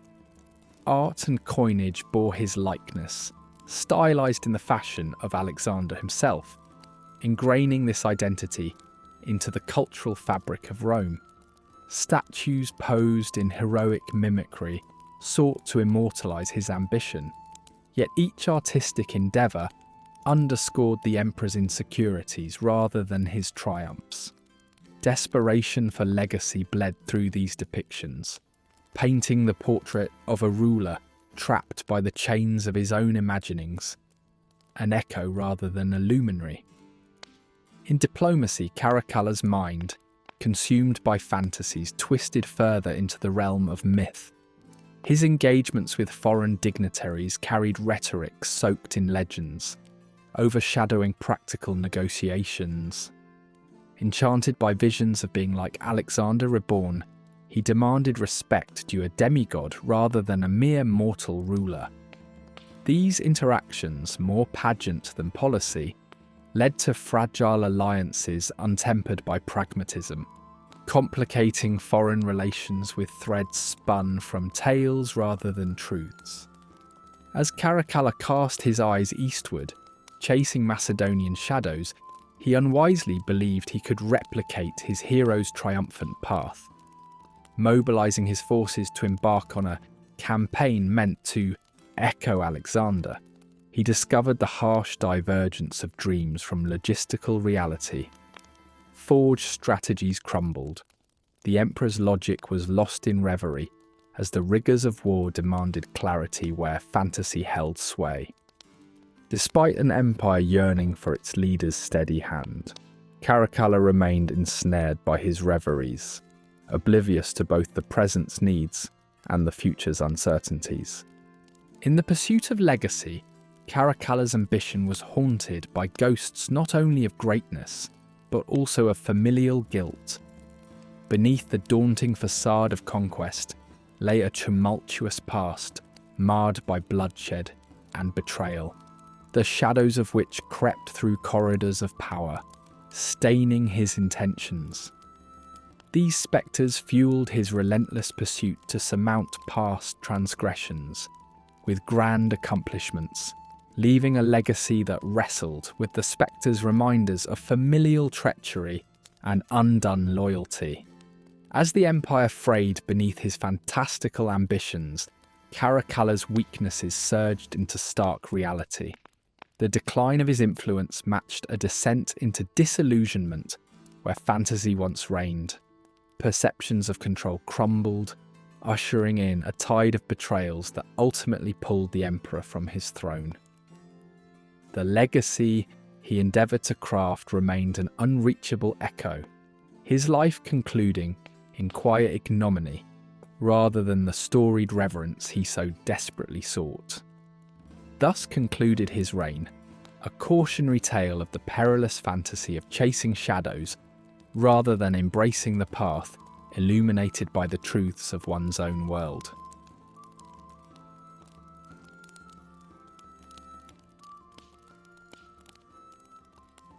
Art and coinage bore his likeness, stylized in the fashion of Alexander himself, ingraining this identity into the cultural fabric of Rome. Statues posed in heroic mimicry sought to immortalize his ambition, yet each artistic endeavor underscored the emperor's insecurities rather than his triumphs. Desperation for legacy bled through these depictions, painting the portrait of a ruler trapped by the chains of his own imaginings, an echo rather than a luminary. In diplomacy, Caracalla's mind, consumed by fantasies, twisted further into the realm of myth. His engagements with foreign dignitaries carried rhetoric soaked in legends, overshadowing practical negotiations. Enchanted by visions of being like Alexander reborn, he demanded respect due a demigod rather than a mere mortal ruler. These interactions, more pageant than policy, led to fragile alliances untempered by pragmatism, complicating foreign relations with threads spun from tales rather than truths. As Caracalla cast his eyes eastward, chasing Macedonian shadows, he unwisely believed he could replicate his hero's triumphant path. mobilizing his forces to embark on a campaign meant to echo Alexander. He discovered the harsh divergence of dreams from logistical reality. Forged strategies crumbled. The emperor's logic was lost in reverie as the rigors of war demanded clarity where fantasy held sway. Despite an empire yearning for its leader's steady hand, Caracalla remained ensnared by his reveries, oblivious to both the present's needs and the future's uncertainties. In the pursuit of legacy, Caracalla's ambition was haunted by ghosts not only of greatness, but also of familial guilt. Beneath the daunting facade of conquest lay a tumultuous past, marred by bloodshed and betrayal, the shadows of which crept through corridors of power, staining his intentions. These spectres fueled his relentless pursuit to surmount past transgressions with grand accomplishments, leaving a legacy that wrestled with the spectres' reminders of familial treachery and undone loyalty. As the empire frayed beneath his fantastical ambitions, Caracalla's weaknesses surged into stark reality. The decline of his influence matched a descent into disillusionment where fantasy once reigned. Perceptions of control crumbled, ushering in a tide of betrayals that ultimately pulled the emperor from his throne. The legacy he endeavoured to craft remained an unreachable echo, his life concluding in quiet ignominy rather than the storied reverence he so desperately sought. Thus concluded his reign, a cautionary tale of the perilous fantasy of chasing shadows rather than embracing the path illuminated by the truths of one's own world.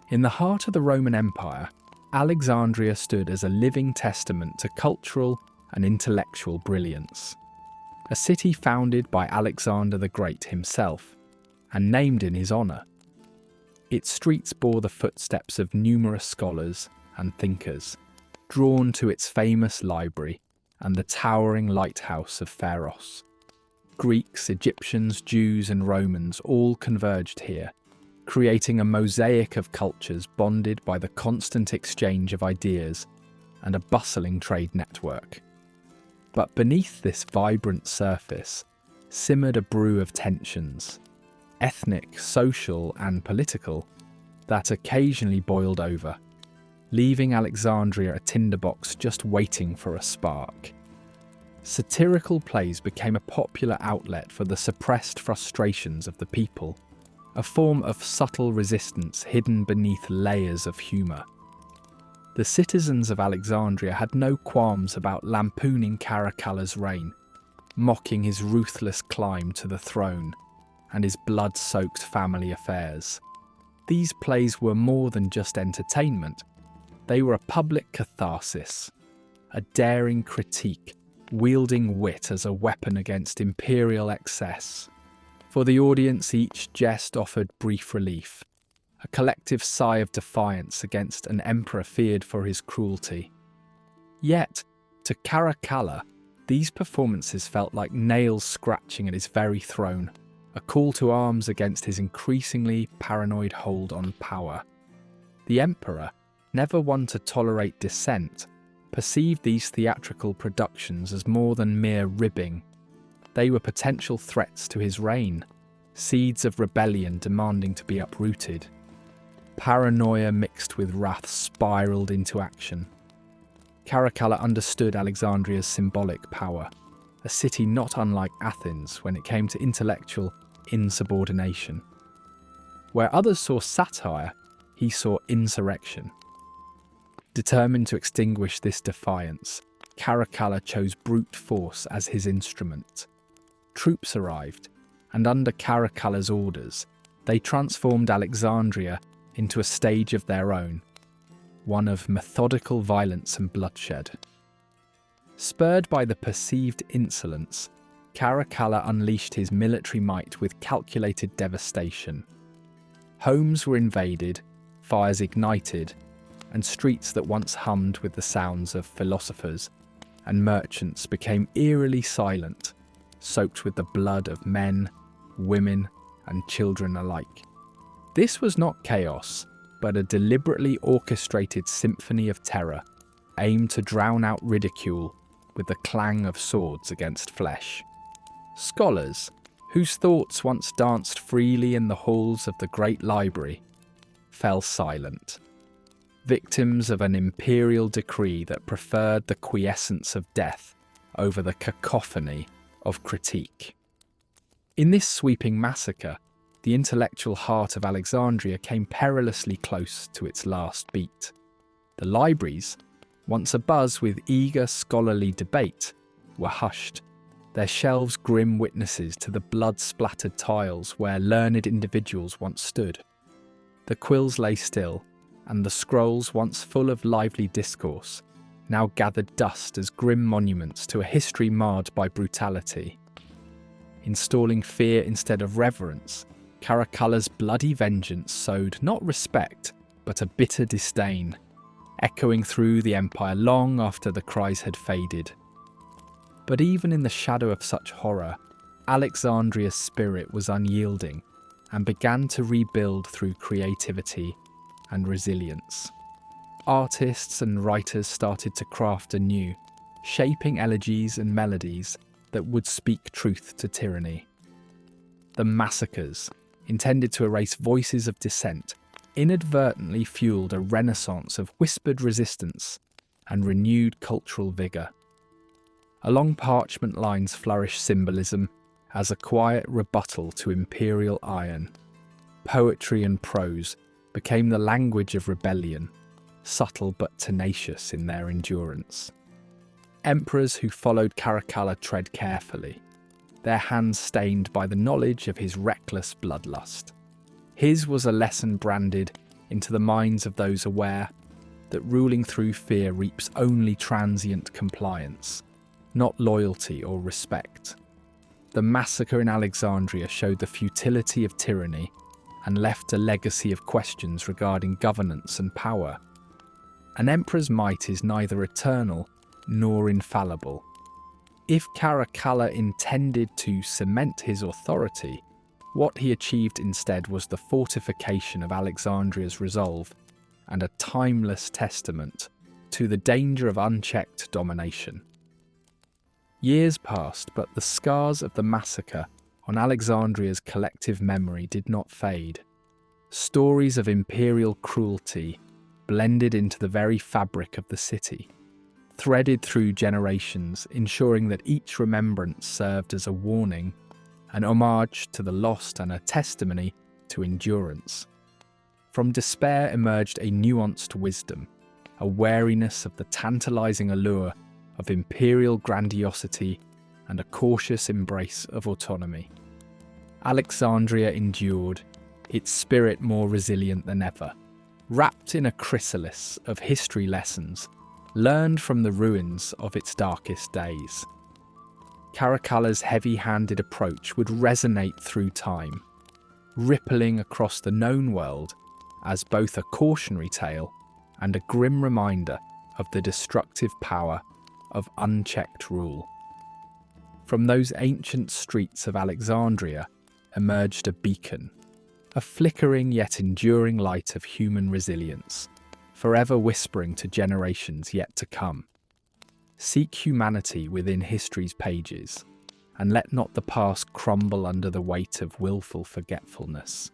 In the heart of the Roman Empire, Alexandria stood as a living testament to cultural and intellectual brilliance. A city founded by Alexander the Great himself, and named in his honour. Its streets bore the footsteps of numerous scholars and thinkers, drawn to its famous library and the towering lighthouse of Pharos. Greeks, Egyptians, Jews and Romans all converged here, creating a mosaic of cultures bonded by the constant exchange of ideas and a bustling trade network. But beneath this vibrant surface simmered a brew of tensions, ethnic, social and political, that occasionally boiled over, leaving Alexandria a tinderbox just waiting for a spark. Satirical plays became a popular outlet for the suppressed frustrations of the people, a form of subtle resistance hidden beneath layers of humour. The citizens of Alexandria had no qualms about lampooning Caracalla's reign, mocking his ruthless climb to the throne and his blood-soaked family affairs. These plays were more than just entertainment. They were a public catharsis, a daring critique, wielding wit as a weapon against imperial excess. For the audience, each jest offered brief relief, a collective sigh of defiance against an emperor feared for his cruelty. Yet, to Caracalla, these performances felt like nails scratching at his very throne, a call to arms against his increasingly paranoid hold on power. The emperor, never one to tolerate dissent, perceived these theatrical productions as more than mere ribbing. They were potential threats to his reign, seeds of rebellion demanding to be uprooted. Paranoia mixed with wrath spiraled into action. Caracalla understood Alexandria's symbolic power, a city not unlike Athens when it came to intellectual insubordination. Where others saw satire, he saw insurrection. Determined to extinguish this defiance, Caracalla chose brute force as his instrument. Troops arrived, and under Caracalla's orders, they transformed Alexandria into a stage of their own, one of methodical violence and bloodshed. Spurred by the perceived insolence, Caracalla unleashed his military might with calculated devastation. Homes were invaded, fires ignited, and streets that once hummed with the sounds of philosophers and merchants became eerily silent, soaked with the blood of men, women, and children alike. This was not chaos, but a deliberately orchestrated symphony of terror, aimed to drown out ridicule with the clang of swords against flesh. Scholars, whose thoughts once danced freely in the halls of the great library, fell silent, victims of an imperial decree that preferred the quiescence of death over the cacophony of critique. In this sweeping massacre, the intellectual heart of Alexandria came perilously close to its last beat. The libraries, once abuzz with eager scholarly debate, were hushed, their shelves grim witnesses to the blood-splattered tiles where learned individuals once stood. The quills lay still, and the scrolls, once full of lively discourse, now gathered dust as grim monuments to a history marred by brutality. Installing fear instead of reverence, Caracalla's bloody vengeance sowed not respect, but a bitter disdain, echoing through the empire long after the cries had faded. But even in the shadow of such horror, Alexandria's spirit was unyielding and began to rebuild through creativity and resilience. Artists and writers started to craft anew, shaping elegies and melodies that would speak truth to tyranny. The massacres, intended to erase voices of dissent, inadvertently fueled a renaissance of whispered resistance and renewed cultural vigour. Along parchment lines flourished symbolism as a quiet rebuttal to imperial iron. Poetry and prose became the language of rebellion, subtle but tenacious in their endurance. Emperors who followed Caracalla tread carefully, their hands stained by the knowledge of his reckless bloodlust. His was a lesson branded into the minds of those aware that ruling through fear reaps only transient compliance, not loyalty or respect. The massacre in Alexandria showed the futility of tyranny and left a legacy of questions regarding governance and power. An emperor's might is neither eternal nor infallible. If Caracalla intended to cement his authority, what he achieved instead was the fortification of Alexandria's resolve and a timeless testament to the danger of unchecked domination. Years passed, but the scars of the massacre on Alexandria's collective memory did not fade. Stories of imperial cruelty blended into the very fabric of the city, threaded through generations, ensuring that each remembrance served as a warning, an homage to the lost and a testimony to endurance. From despair emerged a nuanced wisdom, a wariness of the tantalizing allure of imperial grandiosity and a cautious embrace of autonomy. Alexandria endured, its spirit more resilient than ever, wrapped in a chrysalis of history lessons learned from the ruins of its darkest days. Caracalla's heavy-handed approach would resonate through time, rippling across the known world as both a cautionary tale and a grim reminder of the destructive power of unchecked rule. From those ancient streets of Alexandria emerged a beacon, a flickering yet enduring light of human resilience, forever whispering to generations yet to come. Seek humanity within history's pages, and let not the past crumble under the weight of willful forgetfulness.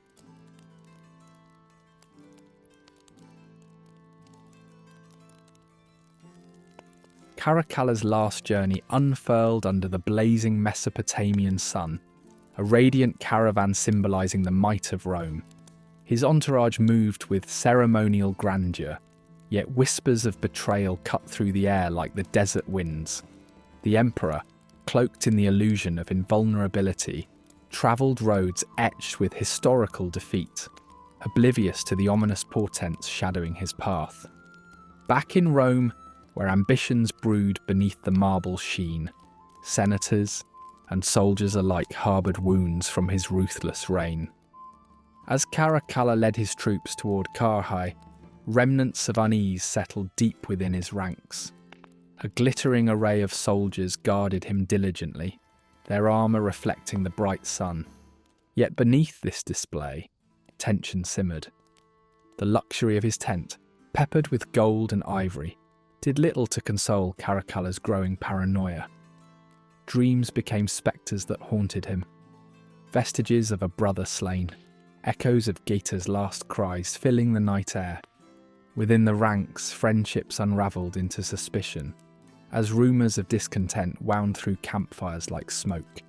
Caracalla's last journey unfurled under the blazing Mesopotamian sun, a radiant caravan symbolizing the might of Rome. His entourage moved with ceremonial grandeur, yet whispers of betrayal cut through the air like the desert winds. The emperor, cloaked in the illusion of invulnerability, travelled roads etched with historical defeat, oblivious to the ominous portents shadowing his path. Back in Rome, where ambitions brood beneath the marble sheen, senators and soldiers alike harboured wounds from his ruthless reign. As Caracalla led his troops toward Carrhae, remnants of unease settled deep within his ranks. A glittering array of soldiers guarded him diligently, their armour reflecting the bright sun. Yet beneath this display, tension simmered. The luxury of his tent, peppered with gold and ivory, did little to console Caracalla's growing paranoia. Dreams became spectres that haunted him. Vestiges of a brother slain, echoes of Gaeta's last cries filling the night air. Within the ranks, friendships unravelled into suspicion, as rumours of discontent wound through campfires like smoke.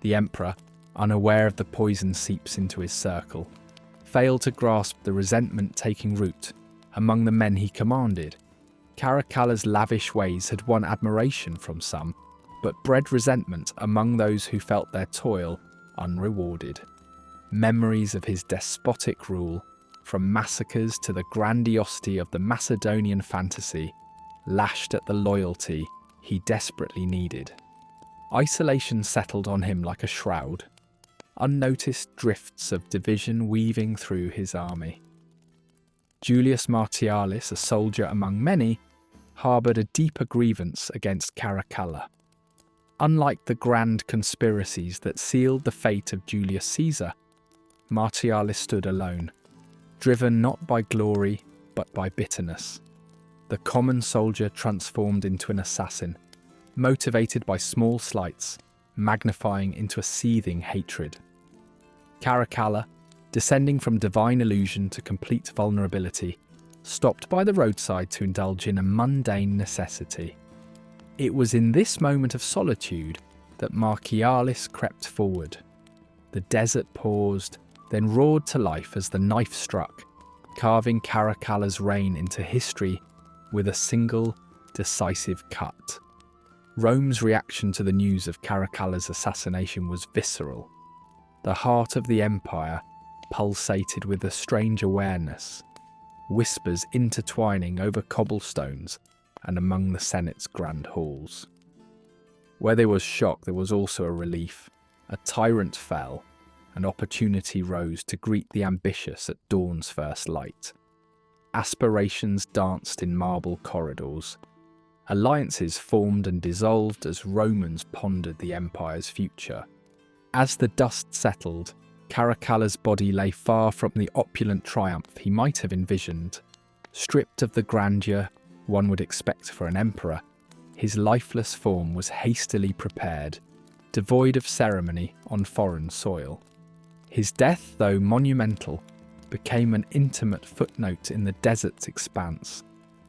The Emperor, unaware of the poison seeps into his circle, failed to grasp the resentment taking root among the men he commanded. Caracalla's lavish ways had won admiration from some, but bred resentment among those who felt their toil unrewarded. Memories of his despotic rule, from massacres to the grandiosity of the Macedonian fantasy, lashed at the loyalty he desperately needed. Isolation settled on him like a shroud, unnoticed drifts of division weaving through his army. Julius Martialis, a soldier among many, harboured a deeper grievance against Caracalla. Unlike the grand conspiracies that sealed the fate of Julius Caesar, Martialis stood alone, driven not by glory but by bitterness. The common soldier transformed into an assassin, motivated by small slights, magnifying into a seething hatred. Caracalla, descending from divine illusion to complete vulnerability, stopped by the roadside to indulge in a mundane necessity. It was in this moment of solitude that Martialis crept forward. The desert paused, then roared to life as the knife struck, carving Caracalla's reign into history with a single, decisive cut. Rome's reaction to the news of Caracalla's assassination was visceral. The heart of the empire pulsated with a strange awareness, whispers intertwining over cobblestones and among the Senate's grand halls. Where there was shock, there was also a relief. A tyrant fell, and opportunity rose to greet the ambitious at dawn's first light. Aspirations danced in marble corridors. Alliances formed and dissolved as Romans pondered the empire's future. As the dust settled, Caracalla's body lay far from the opulent triumph he might have envisioned. Stripped of the grandeur one would expect for an emperor, his lifeless form was hastily prepared, devoid of ceremony on foreign soil. His death, though monumental, became an intimate footnote in the desert's expanse,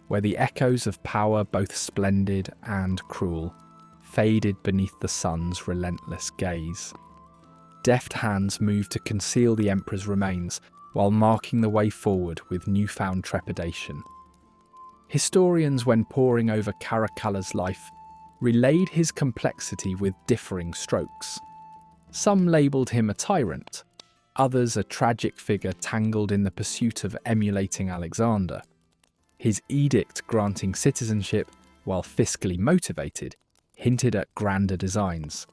where the echoes of power, both splendid and cruel, faded beneath the sun's relentless gaze. Deft hands moved to conceal the emperor's remains while marking the way forward with newfound trepidation. Historians, when poring over Caracalla's life, relayed his complexity with differing strokes. Some labelled him a tyrant, others a tragic figure tangled in the pursuit of emulating Alexander. His edict granting citizenship, while fiscally motivated, hinted at grander designs,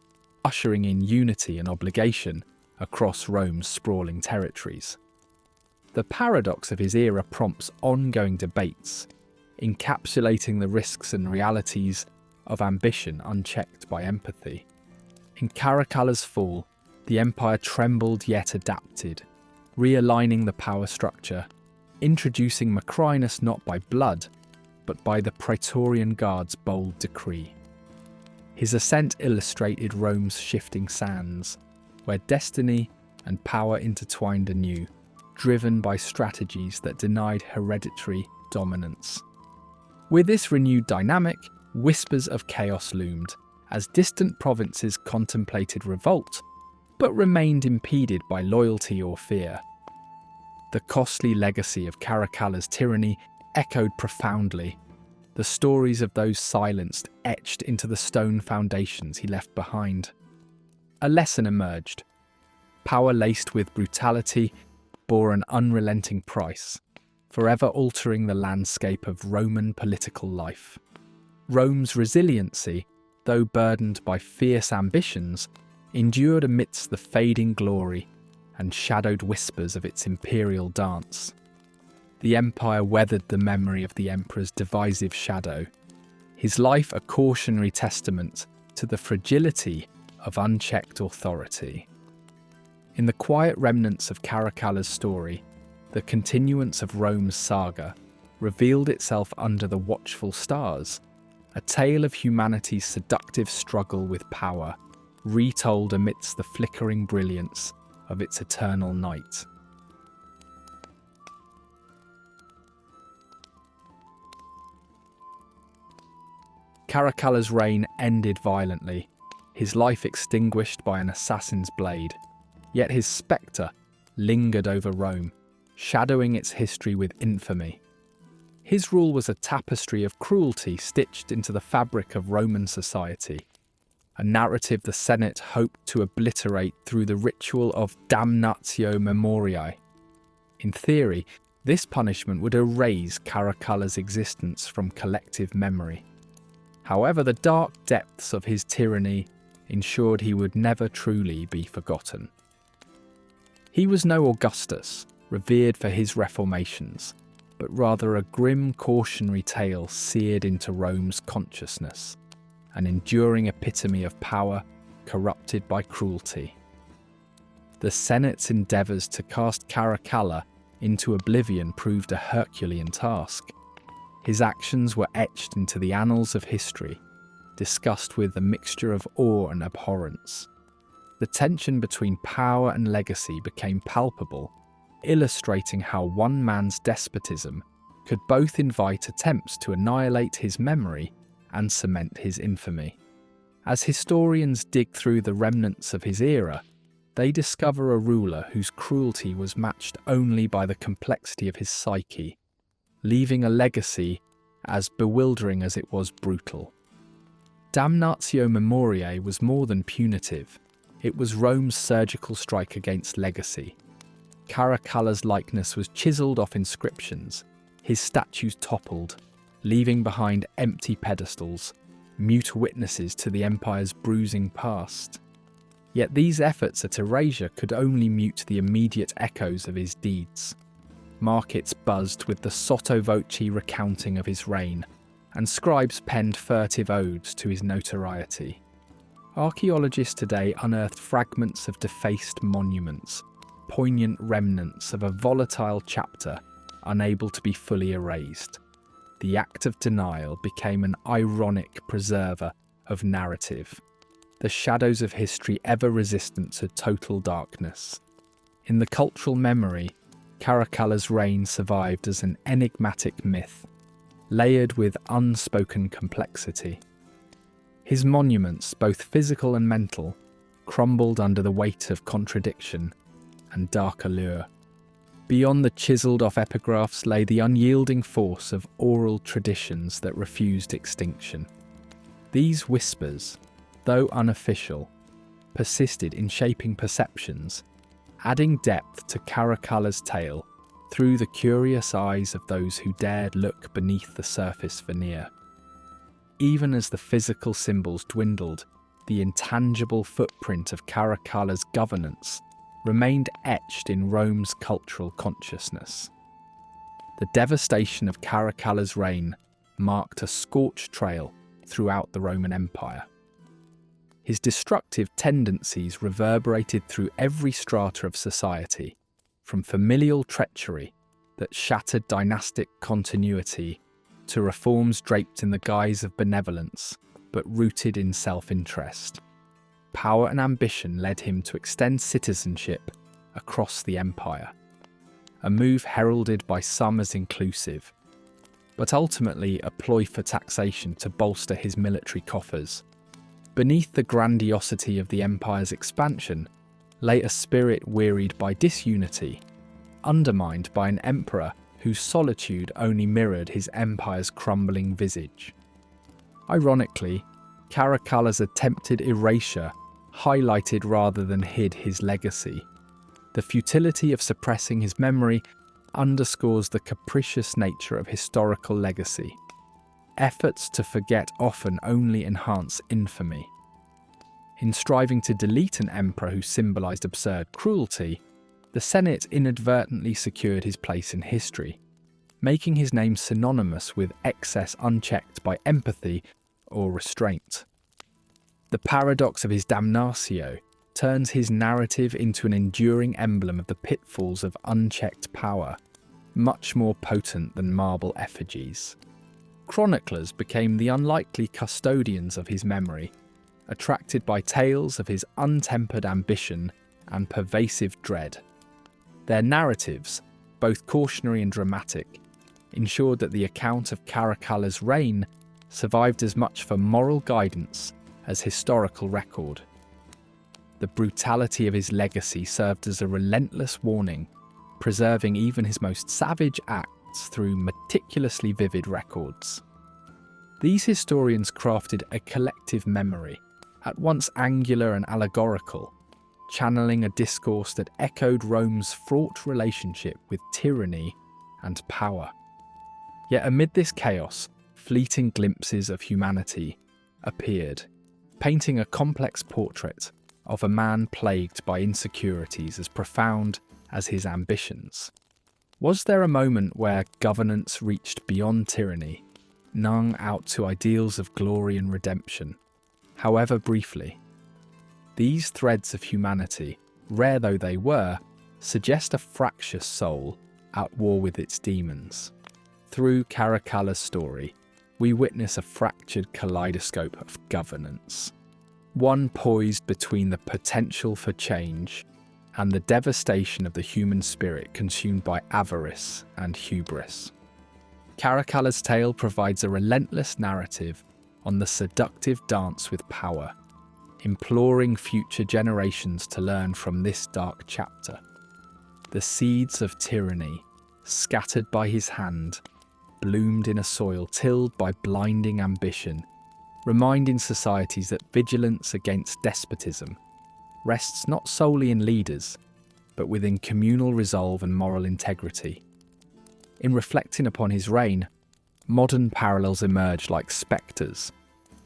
ushering in unity and obligation across Rome's sprawling territories. The paradox of his era prompts ongoing debates, encapsulating the risks and realities of ambition unchecked by empathy. In Caracalla's fall, the empire trembled yet adapted, realigning the power structure, introducing Macrinus not by blood, but by the Praetorian Guard's bold decree. His ascent illustrated Rome's shifting sands, where destiny and power intertwined anew, driven by strategies that denied hereditary dominance. With this renewed dynamic, whispers of chaos loomed, as distant provinces contemplated revolt, but remained impeded by loyalty or fear. The costly legacy of Caracalla's tyranny echoed profoundly, the stories of those silenced etched into the stone foundations he left behind. A lesson emerged. Power laced with brutality bore an unrelenting price, forever altering the landscape of Roman political life. Rome's resiliency, though burdened by fierce ambitions, endured amidst the fading glory and shadowed whispers of its imperial dance. The empire weathered the memory of the emperor's divisive shadow, his life a cautionary testament to the fragility of unchecked authority. In the quiet remnants of Caracalla's story, the continuance of Rome's saga revealed itself under the watchful stars, a tale of humanity's seductive struggle with power, retold amidst the flickering brilliance of its eternal night. Caracalla's reign ended violently, his life extinguished by an assassin's blade, yet his spectre lingered over Rome, shadowing its history with infamy. His rule was a tapestry of cruelty stitched into the fabric of Roman society, a narrative the Senate hoped to obliterate through the ritual of damnatio memoriae. In theory, this punishment would erase Caracalla's existence from collective memory. However, the dark depths of his tyranny ensured he would never truly be forgotten. He was no Augustus, revered for his reformations, but rather a grim cautionary tale seared into Rome's consciousness, an enduring epitome of power corrupted by cruelty. The Senate's endeavours to cast Caracalla into oblivion proved a Herculean task. His actions were etched into the annals of history, discussed with a mixture of awe and abhorrence. The tension between power and legacy became palpable, illustrating how one man's despotism could both invite attempts to annihilate his memory and cement his infamy. As historians dig through the remnants of his era, they discover a ruler whose cruelty was matched only by the complexity of his psyche, leaving a legacy as bewildering as it was brutal. Damnatio memoriae was more than punitive. It was Rome's surgical strike against legacy. Caracalla's likeness was chiselled off inscriptions, his statues toppled, leaving behind empty pedestals, mute witnesses to the empire's bruising past. Yet these efforts at erasure could only mute the immediate echoes of his deeds. Markets buzzed with the sotto voce recounting of his reign, and scribes penned furtive odes to his notoriety. Archaeologists today unearthed fragments of defaced monuments, poignant remnants of a volatile chapter unable to be fully erased. The act of denial became an ironic preserver of narrative, the shadows of history ever resistant to total darkness. In the cultural memory, Caracalla's reign survived as an enigmatic myth, layered with unspoken complexity. His monuments, both physical and mental, crumbled under the weight of contradiction and dark allure. Beyond the chiselled-off epigraphs lay the unyielding force of oral traditions that refused extinction. These whispers, though unofficial, persisted in shaping perceptions, adding depth to Caracalla's tale through the curious eyes of those who dared look beneath the surface veneer. Even as the physical symbols dwindled, the intangible footprint of Caracalla's governance remained etched in Rome's cultural consciousness. The devastation of Caracalla's reign marked a scorched trail throughout the Roman Empire. His destructive tendencies reverberated through every strata of society, from familial treachery that shattered dynastic continuity to reforms draped in the guise of benevolence but rooted in self-interest. Power and ambition led him to extend citizenship across the empire, a move heralded by some as inclusive, but ultimately a ploy for taxation to bolster his military coffers. Beneath the grandiosity of the empire's expansion lay a spirit wearied by disunity, undermined by an emperor whose solitude only mirrored his empire's crumbling visage. Ironically, Caracalla's attempted erasure highlighted rather than hid his legacy. The futility of suppressing his memory underscores the capricious nature of historical legacy. Efforts to forget often only enhance infamy. In striving to delete an emperor who symbolized absurd cruelty, the Senate inadvertently secured his place in history. making his name synonymous with excess unchecked by empathy or restraint. The paradox of his damnatio turns his narrative into an enduring emblem of the pitfalls of unchecked power, much more potent than marble effigies. Chroniclers became the unlikely custodians of his memory, attracted by tales of his untempered ambition and pervasive dread. Their narratives, both cautionary and dramatic, ensured that the account of Caracalla's reign survived as much for moral guidance as historical record. The brutality of his legacy served as a relentless warning, preserving even his most savage acts through meticulously vivid records. These historians crafted a collective memory, at once angular and allegorical, channeling a discourse that echoed Rome's fraught relationship with tyranny and power. Yet amid this chaos, fleeting glimpses of humanity appeared, painting a complex portrait of a man plagued by insecurities as profound as his ambitions. Was there a moment where governance reached beyond tyranny, nung out to ideals of glory and redemption, however briefly? These threads of humanity, rare though they were, suggest a fractious soul at war with its demons. Through Caracalla's story, we witness a fractured kaleidoscope of governance, one poised between the potential for change and the devastation of the human spirit consumed by avarice and hubris. Caracalla's tale provides a relentless narrative on the seductive dance with power, imploring future generations to learn from this dark chapter. The seeds of tyranny, scattered by his hand, bloomed in a soil tilled by blinding ambition, reminding societies that vigilance against despotism rests not solely in leaders, but within communal resolve and moral integrity. In reflecting upon his reign, modern parallels emerge like spectres,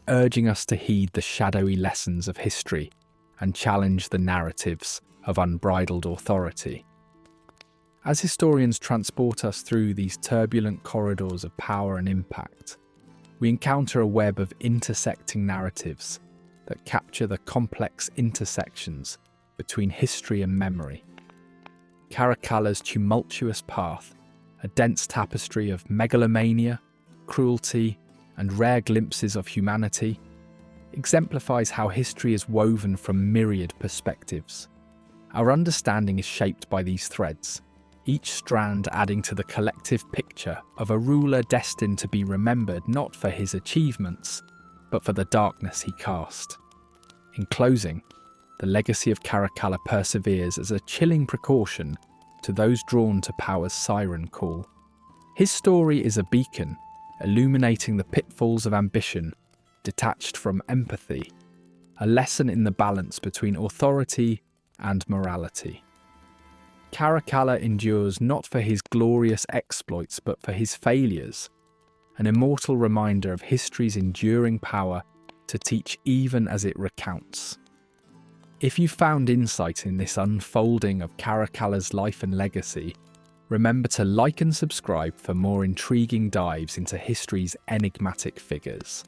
urging us to heed the shadowy lessons of history and challenge the narratives of unbridled authority. As historians transport us through these turbulent corridors of power and impact, we encounter a web of intersecting narratives that capture the complex intersections between history and memory. Caracalla's tumultuous path, a dense tapestry of megalomania, cruelty, and rare glimpses of humanity, exemplifies how history is woven from myriad perspectives. Our understanding is shaped by these threads, each strand adding to the collective picture of a ruler destined to be remembered not for his achievements, but for the darkness he cast. In closing, the legacy of Caracalla perseveres as a chilling precaution to those drawn to power's siren call. His story is a beacon, illuminating the pitfalls of ambition, detached from empathy, a lesson in the balance between authority and morality. Caracalla endures not for his glorious exploits but for his failures, an immortal reminder of history's enduring power to teach even as it recounts. If you found insight in this unfolding of Caracalla's life and legacy, remember to like and subscribe for more intriguing dives into history's enigmatic figures.